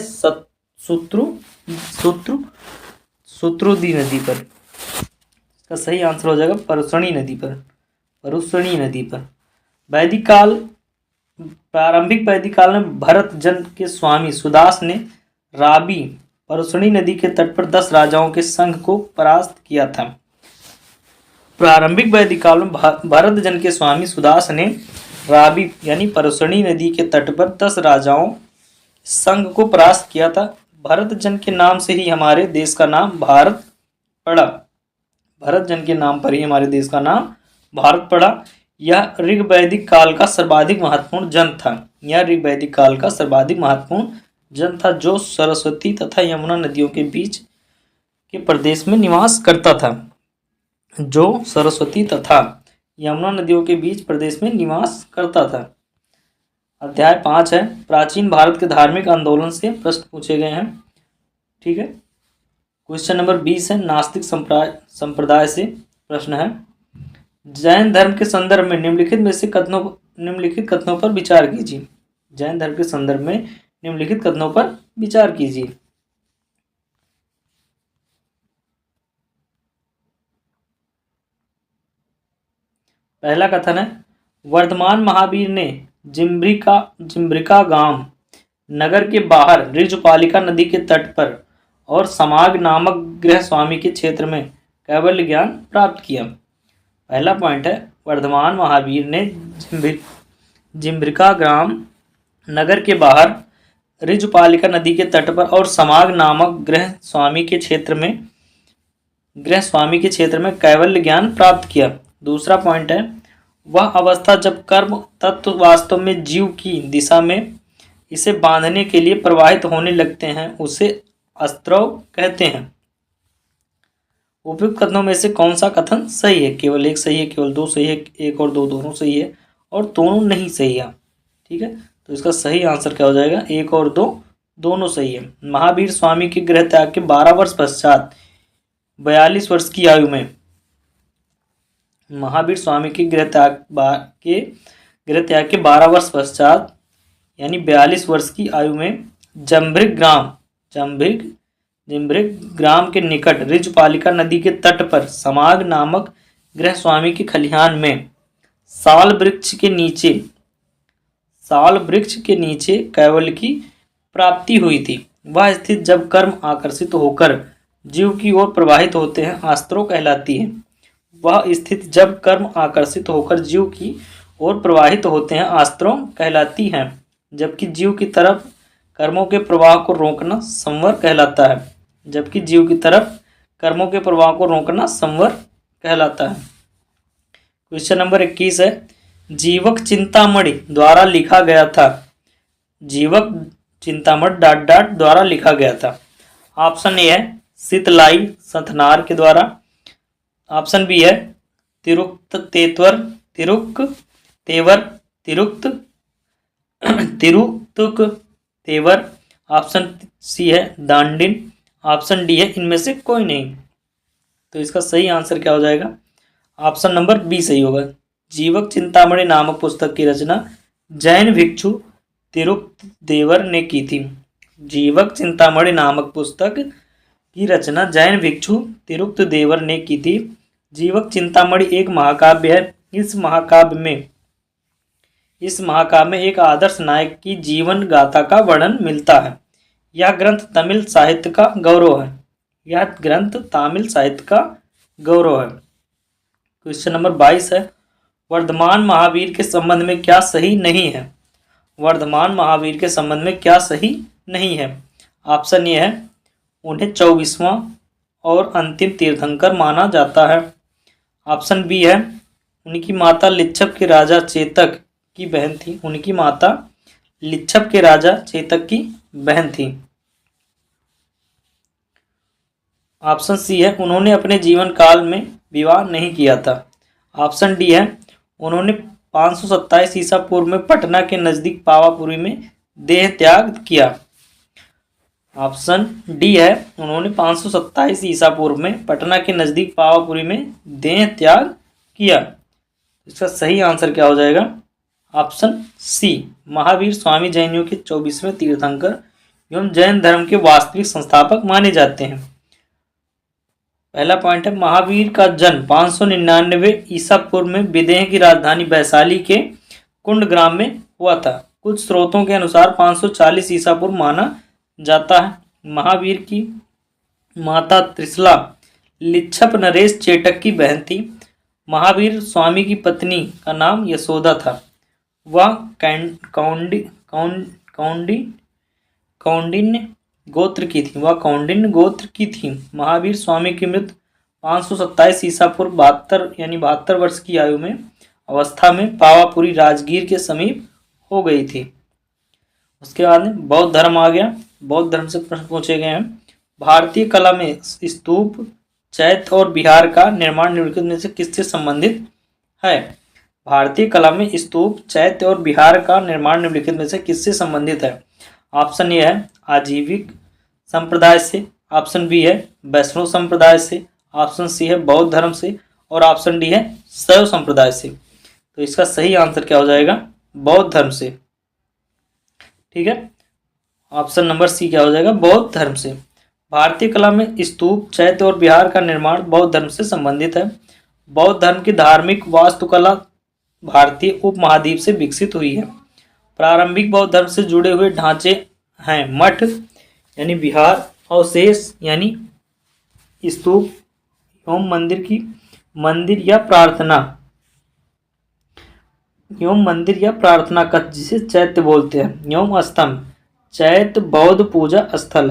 सुत्रुदी नदी पर। इसका सही आंसर हो जाएगा परसणी नदी पर। प्रारंभिक वैदिक काल में भरत जन के स्वामी सुदास ने राबी परसणी नदी के तट पर 10 राजाओं के संघ को परास्त किया था। प्रारंभिक वैदिक काल में भरत जन के स्वामी सुदास ने राबी यानी परसणी नदी के तट पर 10 राजाओं संघ को परास्त किया था। भरत जन के नाम से ही हमारे देश का नाम भारत पड़ा। भरत जन के नाम पर ही हमारे देश का नाम भारत पड़ा। यह ऋग्वैदिक काल का सर्वाधिक महत्वपूर्ण जन था जो सरस्वती तथा यमुना नदियों के बीच के प्रदेश में निवास करता था। अध्याय 5 है, प्राचीन भारत के धार्मिक आंदोलन से प्रश्न पूछे गए हैं। ठीक है। क्वेश्चन नंबर 20 है, नास्तिक संप्रदाय से प्रश्न है। जैन धर्म के संदर्भ में निम्नलिखित कथनों पर विचार कीजिए। जैन धर्म के संदर्भ में निम्नलिखित कथनों पर विचार कीजिए। पहला कथन है, वर्धमान महावीर ने जिम्ब्रिका गांव नगर के बाहर ऋजुपालिका नदी के तट पर और समाग नामक गृह स्वामी के क्षेत्र में कैवल्य ज्ञान प्राप्त किया। पहला पॉइंट है, वर्धमान महावीर ने जिम्ब्रिका ग्राम नगर के बाहर ऋजुपालिका नदी के तट पर और समाग नामक गृह स्वामी के क्षेत्र में कैवल्य ज्ञान प्राप्त किया। दूसरा पॉइंट है, वह अवस्था जब कर्म तत्व वास्तव में जीव की दिशा में इसे बांधने के लिए प्रवाहित होने लगते हैं उसे अस्त्रव कहते हैं। उपयुक्त कथनों में से कौन सा कथन सही है? केवल एक सही है, केवल दो सही है, एक और दो दोनों सही है और दोनों नहीं सही है। ठीक है, तो इसका सही आंसर क्या हो जाएगा? एक और दो दोनों सही है। महावीर स्वामी के गृह त्याग के 12 वर्ष पश्चात 42 वर्ष की आयु में महावीर स्वामी के गृह त्याग के 12 वर्ष पश्चात यानी 42 वर्ष की आयु में जम्भृग ग्राम के निकट ऋजुपालिका नदी के तट पर समाग नामक गृह स्वामी के खलिहान में साल वृक्ष के नीचे कैवल्य की प्राप्ति हुई थी। वह स्थिति जब कर्म आकर्षित होकर जीव की ओर प्रवाहित होते हैं अस्त्रों कहलाती है। जबकि जीव की तरफ कर्मों के प्रवाह को रोकना संवर कहलाता है। क्वेश्चन नंबर 21 है, जीवक चिंतामणि द्वारा लिखा गया था। द्वारा लिखा गया था। ऑप्शन ए है शीतलाई संथनार के द्वारा, ऑप्शन बी है तिरुक्तुक तेवर, ऑप्शन सी है दांडिन, ऑप्शन डी है इनमें से कोई नहीं। तो इसका सही आंसर क्या हो जाएगा? ऑप्शन नंबर बी सही होगा। जीवक चिंतामणि नामक पुस्तक की रचना जैन भिक्षु तिरुक्त देवर ने की थी। जीवक चिंतामणि नामक पुस्तक की रचना जैन भिक्षु तिरुक्त देवर ने की थी। जीवक चिंतामणि एक महाकाव्य है। इस महाकाव्य में एक आदर्श नायक की जीवन गाथा का वर्णन मिलता है। यह ग्रंथ तमिल साहित्य का गौरव है। क्वेश्चन नंबर 22 है, वर्धमान महावीर के संबंध में क्या सही नहीं है? वर्धमान महावीर के संबंध में क्या सही नहीं है? ऑप्शन ए है, उन्हें 24वां और अंतिम तीर्थंकर माना जाता है। ऑप्शन बी है, उनकी माता लिच्छव के राजा चेतक की बहन थी। ऑप्शन सी है, उन्होंने अपने जीवन काल में विवाह नहीं किया था। ऑप्शन डी है, उन्होंने 527 ईसा पूर्व में पटना के नजदीक पावापुरी में देह त्याग किया। ऑप्शन डी है, उन्होंने 527 ईसा पूर्व में पटना के नजदीक पावापुरी में देह त्याग किया। इसका सही आंसर क्या हो जाएगा? ऑप्शन सी, महावीर स्वामी जैनियों के 24वें तीर्थंकर एवं जैन धर्म के वास्तविक संस्थापक माने जाते हैं। पहला पॉइंट है, महावीर का जन्म 599 ईसा पूर्व में विदेह की राजधानी वैशाली के कुंडग्राम में हुआ था। कुछ स्रोतों के अनुसार 540 ईसा पूर्व माना जाता है। महावीर की माता त्रिशला लिच्छप नरेश चेटक की बहन थी। महावीर स्वामी की पत्नी का नाम यशोदा था। वह कौंडिन्य गोत्र की थी। महावीर स्वामी की मृत्यु 527 ईसा पूर्व 72 वर्ष की आयु में अवस्था में पावापुरी राजगीर के समीप हो गई थी। उसके बाद में बौद्ध धर्म आ गया। बौद्ध धर्म से प्रश्न पूछे गए हैं। भारतीय कला में स्तूप, चैत्य और विहार का निर्माण निम्नलिखित में से किससे संबंधित है? भारतीय कला में स्तूप, चैत्य और विहार का निर्माण निम्नलिखित में से किससे संबंधित है? ऑप्शन ए है, आजीविक संप्रदाय से। ऑप्शन बी है, वैष्णव संप्रदाय से। ऑप्शन सी है, बौद्ध धर्म से। और ऑप्शन डी है, शैव संप्रदाय से। तो इसका सही आंसर क्या हो जाएगा? बौद्ध धर्म से। ठीक है, ऑप्शन नंबर सी क्या हो जाएगा? बौद्ध धर्म से। भारतीय कला में स्तूप, चैत्य और विहार का निर्माण बौद्ध धर्म से संबंधित है। बौद्ध धर्म की धार्मिक वास्तुकला भारतीय उपमहाद्वीप से विकसित हुई है। प्रारंभिक बौद्ध धर्म से जुड़े हुए ढांचे हैं मठ यानी विहार, अवशेष यानी स्तूप, एवं मंदिर या प्रार्थना कक्ष जिसे चैत्य बोलते हैं, एवं स्तंभ। चैत्य बौद्ध पूजा स्थल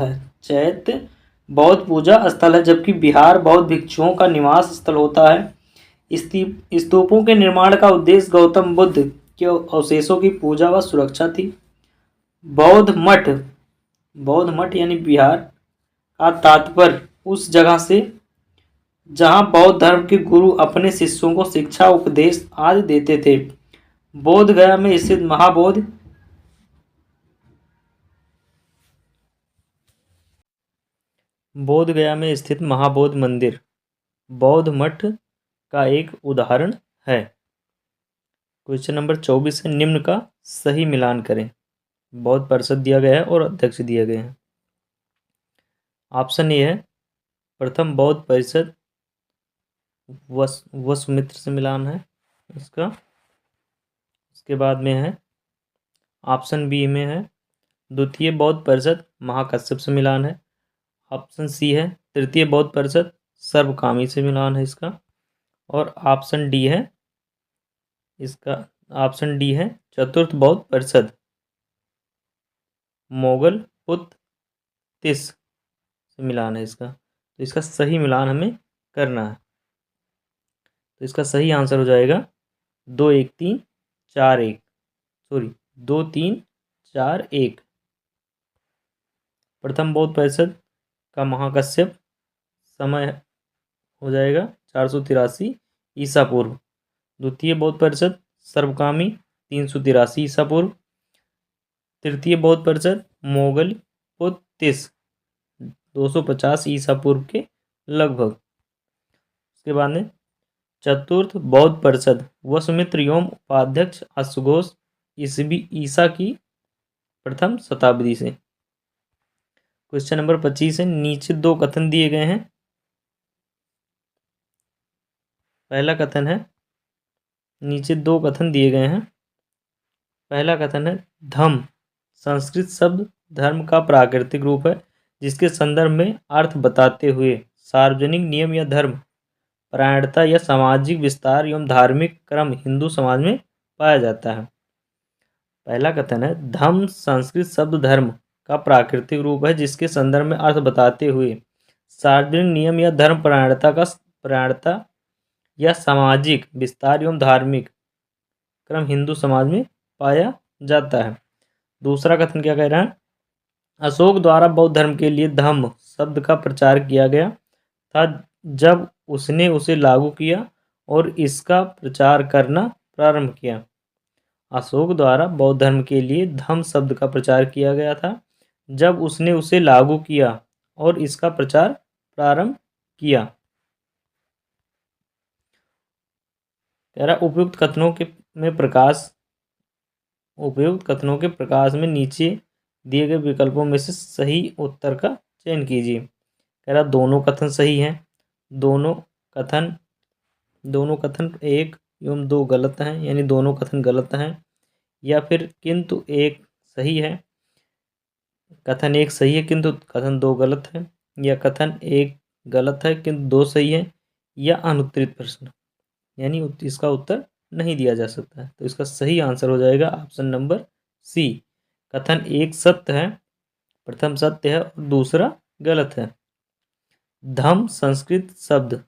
है, जबकि विहार बौद्ध भिक्षुओं का निवास स्थल होता है। स्तूपों के निर्माण का उद्देश्य गौतम बुद्ध के अवशेषों की पूजा व सुरक्षा थी। बौद्ध मठ यानी विहार का तात्पर्य उस जगह से जहां बौद्ध धर्म के गुरु अपने शिष्यों को शिक्षा, उपदेश आदि देते थे। बोध गया में स्थित महाबोधि मंदिर बौद्ध मठ का एक उदाहरण है। क्वेश्चन नंबर 24 है, निम्न का सही मिलान करें। बौद्ध परिषद दिया गया है और अध्यक्ष दिए गए हैं। ऑप्शन ए है, प्रथम बौद्ध परिषद वसुमित्र से मिलान है इसका। उसके बाद में है ऑप्शन बी में है, द्वितीय बौद्ध परिषद महाकश्यप से मिलान है। ऑप्शन सी है, तृतीय बौद्ध परिषद सर्वकामी से मिलान है इसका। और ऑप्शन डी है चतुर्थ बौद्ध परिषद मोगल पुत तिस से मिलान है इसका। तो इसका सही मिलान हमें करना है। तो इसका सही आंसर हो जाएगा 2 1 3 4 1 2 3 4 1। प्रथम बौद्ध परिषद का महाकश्यप समय हो जाएगा 483 ईसा पूर्व। द्वितीय बौद्ध परिषद सर्वकामी 383 ईसा पूर्व। तृतीय बौद्ध परिषद मोगल पुत तिस 250 ईसा पूर्व के लगभग। उसके बाद में चतुर्थ बौद्ध परिषद वसुमित्र एवं उपाध्यक्ष अश्वघोष ईसा की प्रथम शताब्दी से। क्वेश्चन नंबर 25 है, नीचे दो कथन दिए गए हैं। पहला कथन है, नीचे दो कथन दिए गए हैं। पहला कथन है, धम्म संस्कृत शब्द धर्म का प्राकृतिक रूप है, जिसके संदर्भ में अर्थ बताते हुए सार्वजनिक नियम या धर्म परायणता या सामाजिक विस्तार एवं धार्मिक क्रम हिंदू समाज में पाया जाता है। पहला कथन है, धम्म संस्कृत शब्द धर्म का प्राकृतिक रूप है, जिसके संदर्भ में अर्थ बताते हुए सार्वजनिक नियम या धर्म परायणता या सामाजिक विस्तार एवं धार्मिक क्रम हिंदू समाज में पाया जाता है। दूसरा कथन क्या कह रहा है, अशोक द्वारा बौद्ध धर्म के लिए धम्म शब्द का प्रचार किया गया था, जब उसने उसे लागू किया और इसका प्रचार करना प्रारंभ किया। अशोक द्वारा बौद्ध धर्म के लिए धम्म शब्द का प्रचार किया गया था, जब उसने उसे लागू किया और इसका प्रचार प्रारंभ किया। कह रहा उपयुक्त कथनों के प्रकाश में नीचे दिए गए विकल्पों में से सही उत्तर का चयन कीजिए। कह रहा दोनों कथन सही हैं, दोनों कथन एक एवं दो गलत हैं, यानी दोनों कथन गलत हैं, या फिर किंतु एक सही है, कथन एक सही है किंतु कथन दो गलत है, या कथन एक गलत है किंतु दो सही है, या अनुत्तरित प्रश्न, यानी इसका उत्तर नहीं दिया जा सकता है। तो इसका सही आंसर हो जाएगा ऑप्शन नंबर सी, कथन एक सत्य है, प्रथम सत्य है और दूसरा गलत है। धम्म संस्कृत शब्द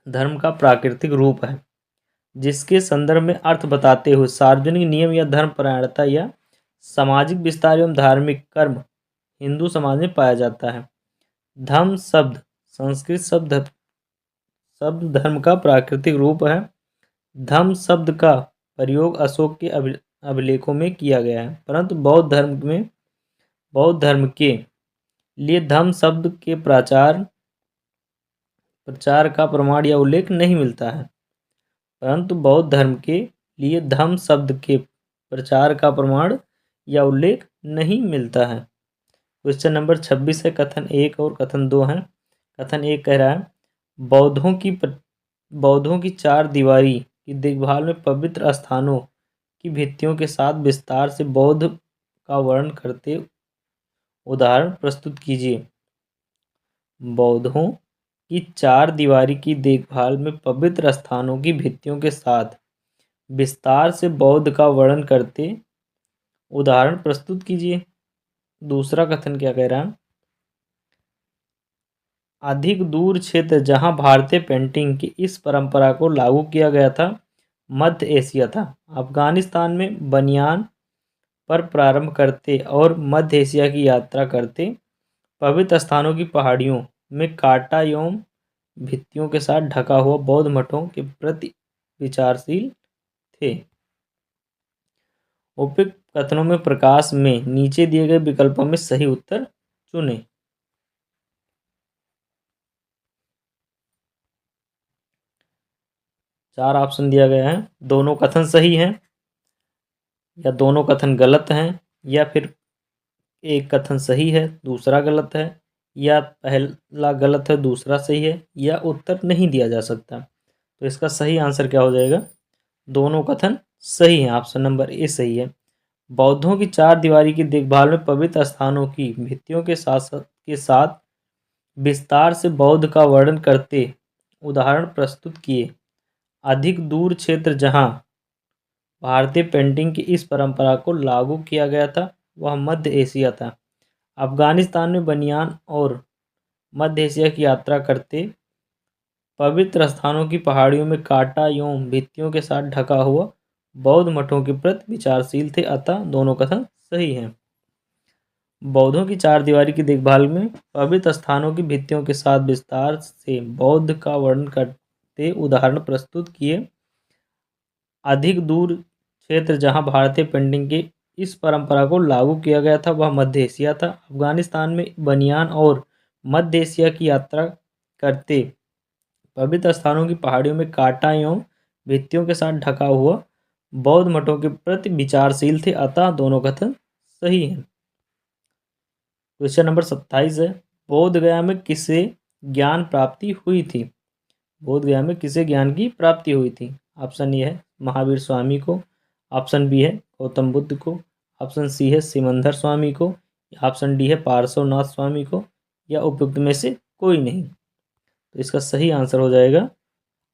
धर्म का प्राकृतिक रूप है, जिसके संदर्भ में अर्थ बताते हुए सार्वजनिक नियम या धर्म परायणता या सामाजिक विस्तार एवं धार्मिक कर्म हिंदू समाज में पाया जाता है। धम्म शब्द संस्कृत शब्द धर्म का प्राकृतिक रूप है। धम्म शब्द का प्रयोग अशोक के अभिलेखों में किया गया है, परंतु बौद्ध धर्म के लिए धम्म शब्द के प्रचार का प्रमाण या उल्लेख नहीं मिलता है। परंतु बौद्ध धर्म के लिए धम्म शब्द के प्रचार का प्रमाण या उल्लेख नहीं मिलता है। क्वेश्चन नंबर 26 है, कथन एक और कथन दो हैं। कथन एक कह रहा है, बौद्धों की चार दीवारी की देखभाल में पवित्र स्थानों की भित्तियों के साथ विस्तार से बौद्ध का वर्णन करते उदाहरण प्रस्तुत कीजिए। बौद्धों की चार दीवारी की देखभाल में पवित्र स्थानों की भित्तियों के साथ विस्तार से बौद्ध का वर्णन करते उदाहरण प्रस्तुत कीजिए। दूसरा कथन क्या कह रहा है, अधिक दूर क्षेत्र जहां भारतीय पेंटिंग की इस परंपरा को लागू किया गया था मध्य एशिया था। अफगानिस्तान में बनियान पर प्रारंभ करते और मध्य एशिया की यात्रा करते पवित्र स्थानों की पहाड़ियों में कांटा एवं भित्तियों के साथ ढका हुआ बौद्ध मठों के प्रति विचारशील थे। उपयुक्त कथनों में प्रकाश में नीचे दिए गए विकल्पों में सही उत्तर चुनें। चार ऑप्शन दिया गया है, दोनों कथन सही हैं, या दोनों कथन गलत हैं, या फिर एक कथन सही है दूसरा गलत है, या पहला गलत है दूसरा सही है, या उत्तर नहीं दिया जा सकता। तो इसका सही आंसर क्या हो जाएगा, दोनों कथन सही हैं, ऑप्शन नंबर ए सही है। बौद्धों की चार दीवारी की देखभाल में पवित्र स्थानों की भित्तियों के साथ विस्तार से बौद्ध का वर्णन करते उदाहरण प्रस्तुत किए। अधिक दूर क्षेत्र जहां भारतीय पेंटिंग की इस परंपरा को लागू किया गया था वह मध्य एशिया था। अफगानिस्तान में बनियान और मध्य एशिया की यात्रा करते पवित्र स्थानों की पहाड़ियों में कांटा एवं भित्तियों के साथ ढका हुआ बौद्ध मठों के प्रति विचारशील थे, अतः दोनों कथन सही हैं। बौद्धों की चार दीवारी की देखभाल में पवित्र स्थानों की भित्तियों के साथ विस्तार से बौद्ध का वर्णन करते उदाहरण प्रस्तुत किए। अधिक दूर क्षेत्र जहां भारतीय पेंटिंग की इस परंपरा को लागू किया गया था वह मध्य एशिया था। अफगानिस्तान में बनियान और मध्य एशिया की यात्रा करते पवित्र स्थानों की पहाड़ियों में कांटा एवं भित्तियों के साथ ढका हुआ बौद्ध मठों के प्रति विचारशील थे, अतः दोनों कथन सही हैं। क्वेश्चन नंबर 27 है, बोध गया में किसे ज्ञान प्राप्ति हुई थी? बोध गया में किसे ज्ञान की प्राप्ति हुई थी? ऑप्शन ए है महावीर स्वामी को, ऑप्शन बी है गौतम बुद्ध को, ऑप्शन सी है सिमंदर स्वामी को, ऑप्शन डी है पार्श्वनाथ स्वामी को, या उपयुक्त में से कोई नहीं। तो इसका सही आंसर हो जाएगा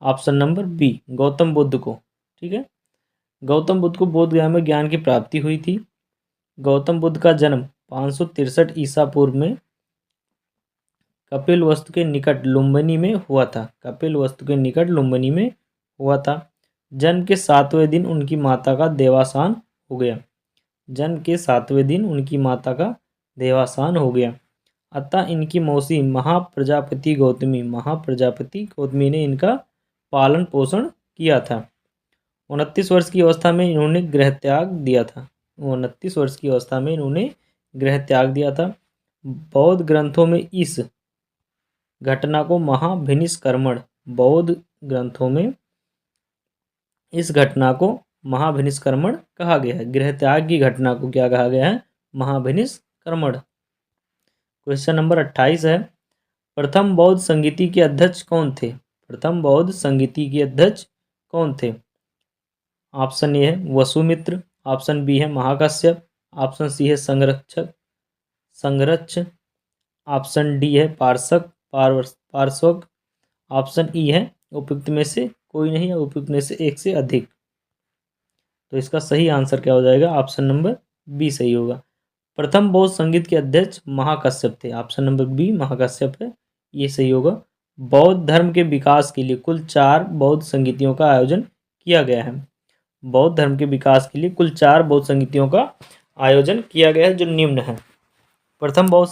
option number B, Gautam Buddha को। ठीक है, गौतम बुद्ध को बोध गया में ज्ञान की प्राप्ति हुई थी। गौतम बुद्ध का जन्म 563 ईसा पूर्व में कपिलवस्तु के निकट लुम्बिनी में हुआ था। कपिलवस्तु के निकट लुम्बिनी में हुआ था। जन्म के 7वें दिन उनकी माता का देवासान हो गया। जन्म के 7वें दिन उनकी माता का देवासान हो गया, अतः इनकी मौसी महाप्रजापति गौतमी ने इनका पालन पोषण किया था। 29 वर्ष की अवस्था में इन्होंने गृह त्याग दिया था। 29 वर्ष की अवस्था में इन्होंने गृह त्याग दिया था। बौद्ध ग्रंथों में इस घटना को महाभिनिष्क्रमण, बौद्ध ग्रंथों में इस घटना को महाभिनिष्क्रमण कहा गया है। गृह त्याग की घटना को क्या कहा गया है? महाभिनिष्क्रमण। क्वेश्चन नंबर 28 है, प्रथम बौद्ध संगीति के अध्यक्ष कौन थे? प्रथम बौद्ध संगीति के अध्यक्ष कौन थे? ऑप्शन ए है वसुमित्र, ऑप्शन बी है महाकश्यप, ऑप्शन सी है संघर्ष, ऑप्शन डी है पार्श्वक, ऑप्शन ई है उपयुक्त में से कोई नहीं या उपयुक्त में से एक से अधिक। तो इसका सही आंसर क्या हो जाएगा? ऑप्शन नंबर बी सही होगा। प्रथम बौद्ध संगीत के अध्यक्ष महाकश्यप थे। ऑप्शन नंबर बी महाकश्यप है, ये सही होगा। बौद्ध धर्म के विकास के लिए कुल 4 बौद्ध संगीतियों का आयोजन किया गया है। बौद्ध धर्म के विकास के लिए कुल 4 बौद्ध संगीतियों का आयोजन किया गया है, जो निम्न है। प्रथम बौद्ध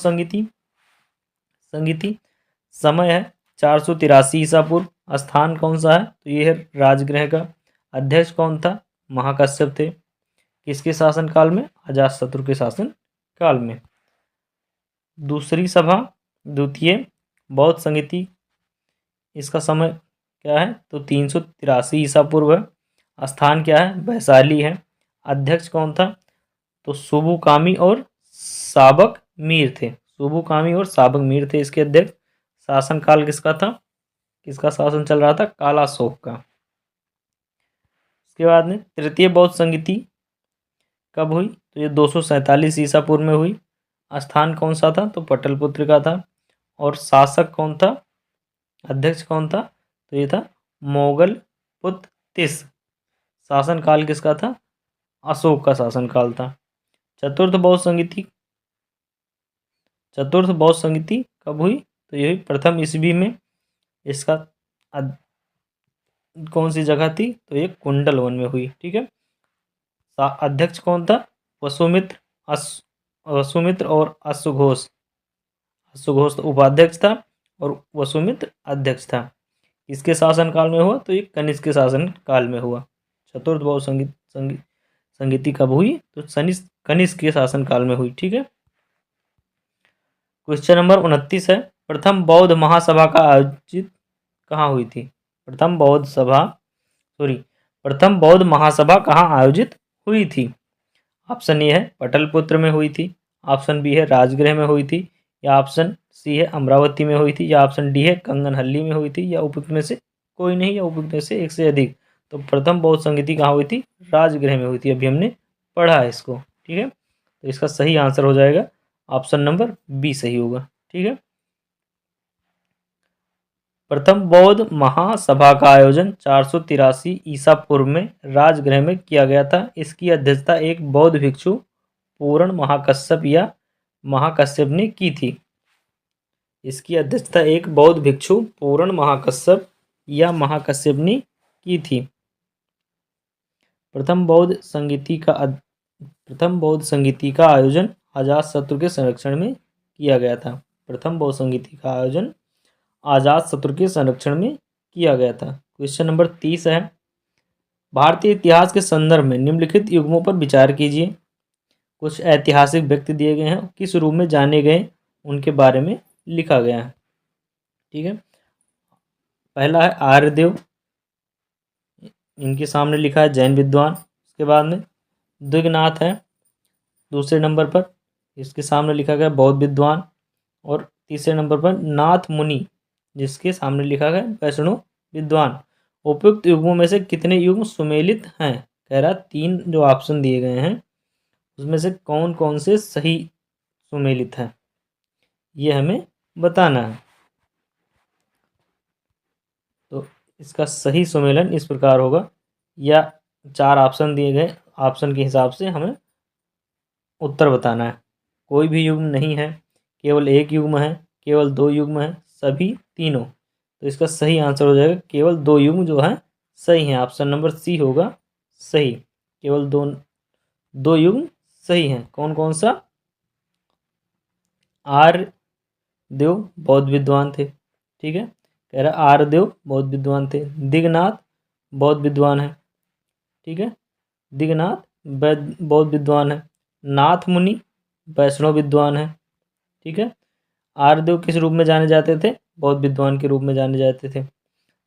संगीति समय है 483 ईसा पूर्व। स्थान कौन सा है? तो ये है राजगृह का। अध्यक्ष कौन था? महाकश्यप थे। किसके शासन काल में? अजातशत्रु के शासन काल में। दूसरी सभा, द्वितीय बौद्ध संगीति, इसका समय क्या है? तो 383 ईसा पूर्व है। स्थान क्या है? वैशाली है। अध्यक्ष कौन था? तो सुबुकामी और साबक मीर थे। सुबुकामी और साबक मीर थे इसके अध्यक्ष। शासन काल किसका था? किसका शासन चल रहा था? कालाशोक का। इसके बाद में तृतीय बौद्ध संगीति कब हुई? तो ये 247 ईसा पूर्व में हुई। स्थान कौन सा था? तो पटलपुत्र का था। और शासक कौन था? अध्यक्ष कौन था? तो ये था मोगल पुत्र तिस। शासन काल किसका था? अशोक का शासन काल था। चतुर्थ बौद्ध संगीति कब हुई? तो ये हुई प्रथम ईस्वी में। इसका कौन सी जगह थी? तो ये कुंडल वन में हुई। ठीक है, अध्यक्ष कौन था? वसुमित्र और अश्वघोष उपाध्यक्ष था और वसुमित्र अध्यक्ष था। किसके शासन काल में हुआ? तो ये कनिष्क के शासन काल में हुआ। चतुर्थ बौद्ध संगीति कब हुई? तो कनिष्क के शासन काल में हुई। ठीक है, क्वेश्चन नंबर 29 है, प्रथम बौद्ध महासभा का आयोजित कहाँ हुई थी? प्रथम बौद्ध महासभा कहाँ आयोजित हुई थी? ऑप्शन ए है पटलपुत्र में हुई थी, ऑप्शन बी है राजगृह में हुई थी, या ऑप्शन सी है अमरावती में हुई थी, या ऑप्शन डी है कंगनहल्ली में हुई थी, या उपयुक्त में से कोई नहीं या उपयुक्त में से एक से अधिक। तो प्रथम बौद्ध संगीति कहाँ हुई थी? राजगृह में हुई थी। अभी हमने पढ़ा है इसको। ठीक है, तो इसका सही आंसर हो जाएगा ऑप्शन नंबर बी सही होगा। ठीक है, प्रथम बौद्ध महासभा का आयोजन 483 ईसा पूर्व में राजगृह में किया गया था। इसकी अध्यक्षता एक बौद्ध भिक्षु पूर्ण महाकश्यप ने की थी। इसकी अध्यक्षता एक बौद्ध भिक्षु पूर्ण महाकश्यप ने की थी। प्रथम बौद्ध संगीति का आयोजन अजातशत्रु के संरक्षण में किया गया था। प्रथम बौद्ध संगीति का आयोजन अजातशत्रु के संरक्षण में किया गया था। क्वेश्चन नंबर 30 है, भारतीय इतिहास के संदर्भ में निम्नलिखित युग्मों पर विचार कीजिए। कुछ ऐतिहासिक व्यक्ति दिए गए हैं, किस रूप में जाने गए उनके बारे में लिखा गया है। ठीक है, पहला है आर्यदेव, इनके सामने लिखा है जैन विद्वान। उसके बाद में द्विगनाथ है दूसरे नंबर पर, इसके सामने लिखा गया बौद्ध विद्वान। और तीसरे नंबर पर नाथ मुनि, जिसके सामने लिखा गया वैष्णव विद्वान। उपयुक्त युग्मों में से कितने युग्म सुमेलित हैं? कह रहा 3 जो ऑप्शन दिए गए हैं उसमें से कौन कौन से सही सुमेलित हैं, ये हमें बताना है। तो इसका सही सुमेलन इस प्रकार होगा, या 4 ऑप्शन दिए गए, ऑप्शन के हिसाब से हमें उत्तर बताना है। कोई भी युग्म नहीं है, केवल एक युग्म है, केवल 2 युग्म है, सभी तीनों। तो इसका सही आंसर हो जाएगा केवल 2 युग्म जो है सही हैं। ऑप्शन नंबर सी होगा सही। केवल 2 युग्म सही हैं। कौन कौन सा? आर्यदेव बौद्ध विद्वान थे, ठीक है। कह रहा आर्यदेव बौद्ध विद्वान थे। दिगनाथ बौद्ध विद्वान है, ठीक है। दिगनाथ बौद्ध विद्वान है। नाथ मुनि वैष्णव विद्वान है, ठीक है। आर्यदेव किस रूप में जाने जाते थे? बौद्ध विद्वान के रूप में जाने जाते थे।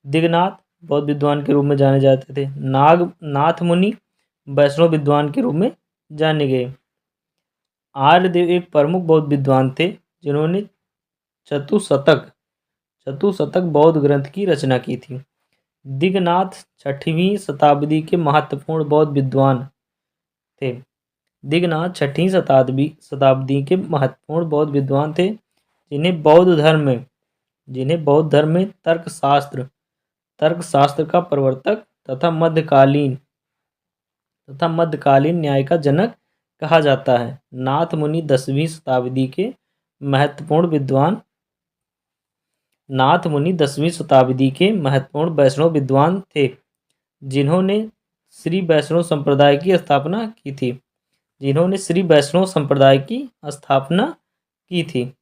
दिगनाथ बौद्ध विद्वान के रूप में जाने जाते थे। नाथ मुनि वैष्णव विद्वान के रूप में जाने गए। आर्यदेव एक प्रमुख बौद्ध विद्वान थे जिन्होंने चतुशतक बौद्ध ग्रंथ की रचना की थी। दिगनाथ 6वीं शताब्दी के महत्वपूर्ण बौद्ध विद्वान थे। दिगनाथ 6वीं शताब्दी के महत्वपूर्ण बौद्ध विद्वान थे जिन्हें बौद्ध धर्म में तर्कशास्त्र का प्रवर्तक तथा मध्यकालीन न्याय का जनक कहा जाता है। नाथ मुनि 10वीं शताब्दी के महत्वपूर्ण वैष्णव विद्वान थे जिन्होंने श्री वैष्णव संप्रदाय की स्थापना की थी।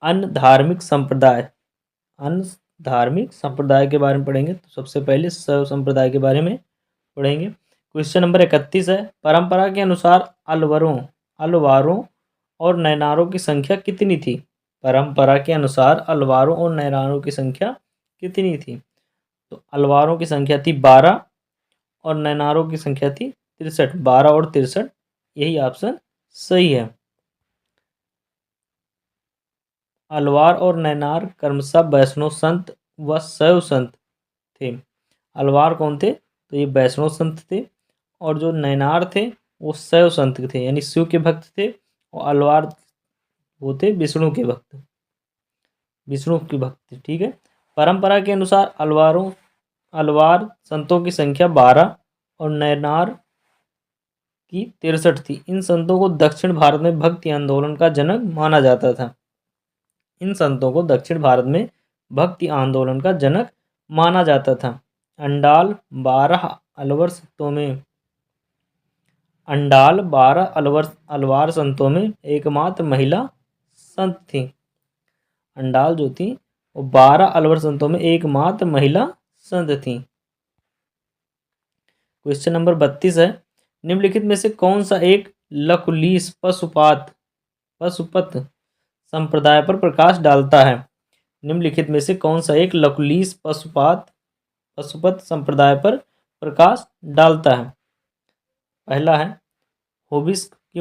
अन्य धार्मिक संप्रदाय के बारे में पढ़ेंगे। तो सबसे पहले शैव संप्रदाय के बारे में पढ़ेंगे। क्वेश्चन नंबर 31 है, परंपरा के अनुसार अलवारों और नैनारों की संख्या कितनी थी? परंपरा के अनुसार अलवारों और नैनारों की संख्या कितनी थी? तो अलवारों की संख्या थी 12 और नैनारों की संख्या थी 63। 12 और 63, यही ऑप्शन सही है। अलवार और नैनार क्रमशः वैष्णव संत व शैव संत थे। अलवार कौन थे? तो ये वैष्णव संत थे, और जो नैनार थे वो शैव संत थे, यानी शिव के भक्त थे। और अलवार वो थे विष्णु के भक्त, ठीक है। परंपरा के अनुसार अलवार संतों की संख्या 12 और नैनार की 63 थी। इन संतों को दक्षिण भारत में भक्ति आंदोलन का जनक माना जाता था। अंडाल 12 अलवार संतों में एकमात्र महिला संत थी। अंडाल जो थी वो 12 अलवर संतों में एकमात्र महिला संत थी। क्वेश्चन नंबर 32 है, निम्नलिखित में से कौन सा एक लकुलीस पशुपत संप्रदाय पर प्रकाश डालता है? निम्नलिखित में से कौन सा एक लकुलीस पशुपत संप्रदाय पर प्रकाश डालता है? पहला है होबिस्क की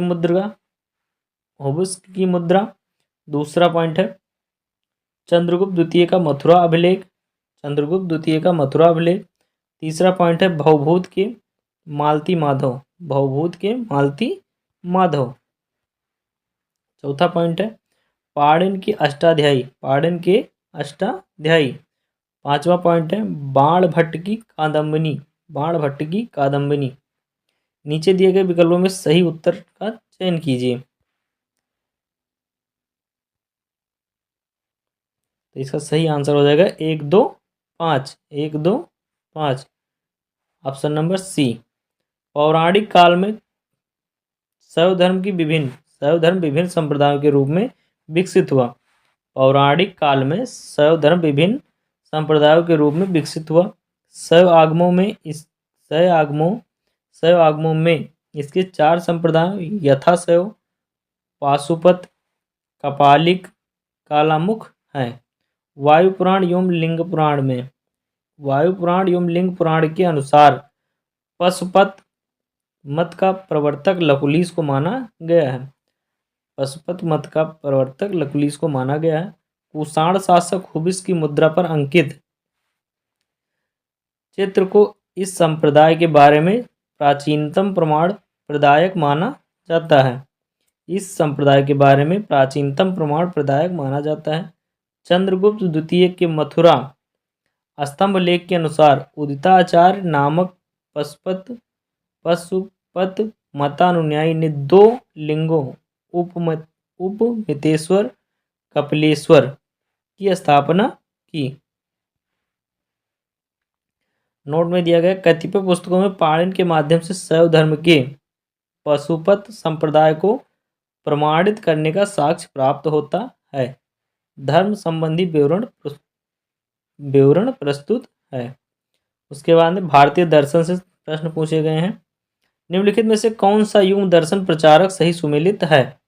मुद्रा। दूसरा पॉइंट है चंद्रगुप्त द्वितीय का मथुरा अभिलेख। तीसरा पॉइंट है भवभूत के मालती माधव। चौथा पॉइंट है पाणिन के अष्टाध्यायी। पांचवा पॉइंट है बाणभट्ट की कादम्बनी। नीचे दिए गए विकल्पों में सही उत्तर का चयन कीजिए। तो इसका सही आंसर हो जाएगा 1, 2, 5। Option number C. पौराणिक काल में शैव धर्म विभिन्न संप्रदायों के रूप में विकसित हुआ। पौराणिक काल में शैव धर्म विभिन्न संप्रदायों के रूप में विकसित हुआ। शैव आगमों में इसके 4 संप्रदाय यथा शैव, पाशुपत, कपालिक, कालामुख हैं। वायु पुराण एवं लिंग पुराण में वायु पुराण एवं लिंग पुराण के अनुसार पशुपत मत का प्रवर्तक लकुलिश को माना गया है। पशुपत मत का प्रवर्तक लकुलिश को माना गया है। कुषाण शासक हुबिस की मुद्रा पर अंकित चित्र को इस संप्रदाय के बारे में प्राचीनतम प्रमाण प्रदायक माना जाता है। इस संप्रदाय के बारे में प्राचीनतम प्रमाण प्रदायक माना जाता है। चंद्रगुप्त द्वितीय के मथुरा स्तंभ लेख के अनुसार उदिताचार्य नामक पशुपत मतानुयायी ने 2 लिंगों उपमितेश्वर कपिलेश्वर की स्थापना की। नोट में दिया गया कतिपय पुस्तकों में पाणिनि के माध्यम से शैव धर्म के पशुपत संप्रदाय को प्रमाणित करने का साक्ष्य प्राप्त होता है। धर्म संबंधी विवरण प्रस्तुत है। उसके बाद में भारतीय दर्शन से प्रश्न पूछे गए हैं। निम्नलिखित में से कौन सा युग्म दर्शन प्रचारक सही सुमेलित है?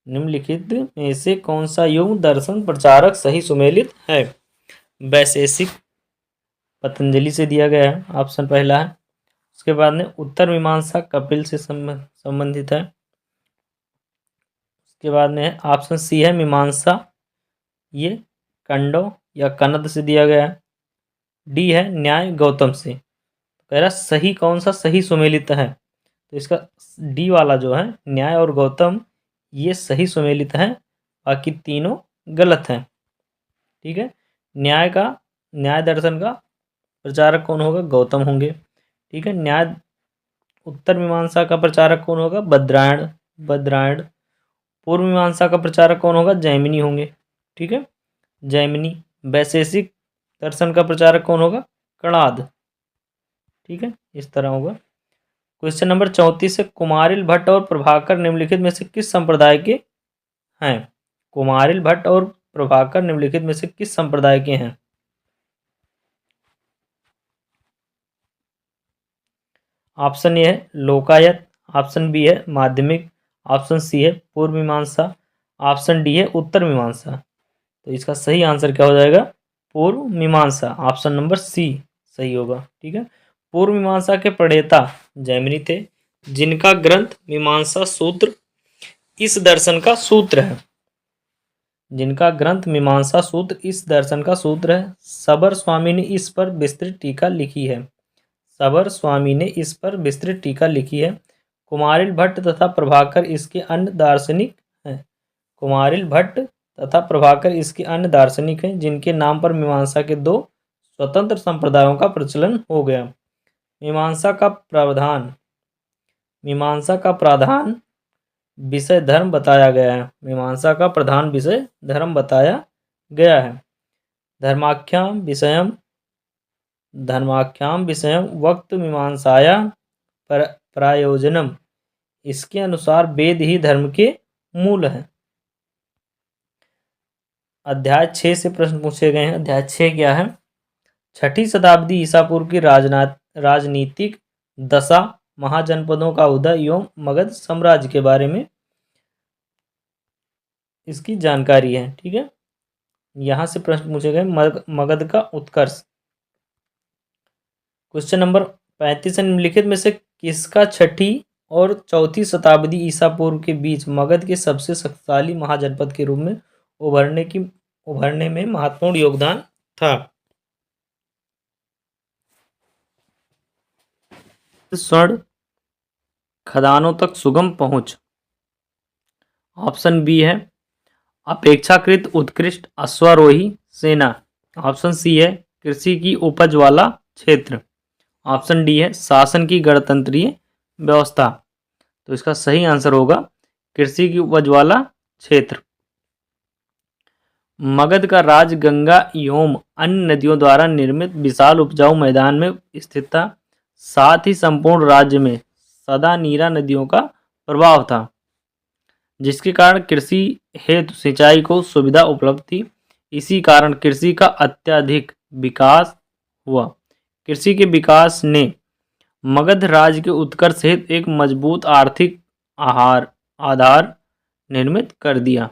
निम्नलिखित में से कौन सा युग्म दर्शन प्रचारक सही सुमेलित है? वैशेषिक पतंजलि से दिया गया है, ऑप्शन पहला है। उसके बाद में उत्तर मीमांसा कपिल से संबंधित है। उसके बाद में ऑप्शन सी है मीमांसा, ये कंडो या कनद से दिया गया है। डी है न्याय गौतम से। कह रहा सही कौन सा सही सुमेलित है, तो इसका डी वाला जो है न्याय और गौतम ये सही सुमेलित है, बाकी तीनों गलत हैं। ठीक है, न्याय दर्शन का प्रचारक कौन होगा? गौतम होंगे। ठीक है, न्याय उत्तर मीमांसा का प्रचारक कौन होगा? बद्रायण। पूर्व मीमांसा का प्रचारक कौन होगा? जैमिनी होंगे। ठीक है, जैमिनी। वैशेषिक दर्शन का प्रचारक कौन होगा? कणाद। ठीक है, इस तरह होगा। क्वेश्चन नंबर 34 से कुमारिल भट्ट और प्रभाकर निम्नलिखित में से किस संप्रदाय के हैं? कुमारिल भट्ट और प्रभाकर निम्नलिखित में से किस संप्रदाय के हैं? ऑप्शन ए है लोकायत, ऑप्शन बी है माध्यमिक, ऑप्शन सी है पूर्व मीमांसा, ऑप्शन डी है उत्तर मीमांसा। तो इसका सही आंसर क्या हो जाएगा? पूर्व मीमांसा। ऑप्शन नंबर सी सही होगा। ठीक है, पूर्व मीमांसा के प्रणेता जैमिनी थे, जिनका ग्रंथ मीमांसा सूत्र इस दर्शन का सूत्र है। जिनका ग्रंथ मीमांसा सूत्र इस दर्शन का सूत्र है। सबर स्वामी ने इस पर विस्तृत टीका लिखी है। सबर स्वामी ने इस पर विस्तृत टीका लिखी है। कुमारिल भट्ट तथा प्रभाकर इसके अन्य दार्शनिक हैं। कुमारिल भट्ट तथा प्रभाकर इसके अन्य दार्शनिक हैं, जिनके नाम पर मीमांसा के 2 स्वतंत्र संप्रदायों का प्रचलन हो गया। मीमांसा का प्रधान विषय धर्म बताया गया है। मीमांसा का प्रधान विषय धर्म बताया गया है। धर्माख्याम विषयम वक्त मीमांसाया प्रायोजनम। इसके अनुसार वेद ही धर्म के मूल है। अध्याय 6 से प्रश्न पूछे गए हैं। अध्याय 6 क्या है? 6ठी शताब्दी ईसा पूर्व की राजनीतिक दशा, महाजनपदों का उदय एवं मगध साम्राज्य के बारे में इसकी जानकारी है। ठीक है, यहां से प्रश्न पूछे गए। मगध का उत्कर्ष। क्वेश्चन नंबर 35 से निम्नलिखित में से किसका 6ठी और 4ठी शताब्दी ईसा पूर्व के बीच मगध के सबसे शक्तिशाली महाजनपद के रूप में उभरने में महत्वपूर्ण योगदान था? स्वर्ण खदानों तक सुगम पहुंच। ऑप्शन बी है अपेक्षाकृत उत्कृष्ट अश्वारोही सेना। ऑप्शन सी है कृषि की उपज वाला क्षेत्र। ऑप्शन डी है शासन की गणतंत्रीय व्यवस्था। तो इसका सही आंसर होगा कृषि की उपज वाला क्षेत्र। मगध का राज गंगा एवं अन्य नदियों द्वारा निर्मित विशाल उपजाऊ मैदान में स्थित था। साथ ही संपूर्ण राज्य में सदा नीरा नदियों का प्रभाव था, जिसके कारण कृषि हेतु सिंचाई को सुविधा उपलब्ध थी। इसी कारण कृषि का अत्यधिक विकास हुआ। कृषि के विकास ने मगध राज्य के उत्कर्ष हेतु एक मजबूत आर्थिक आधार निर्मित कर दिया।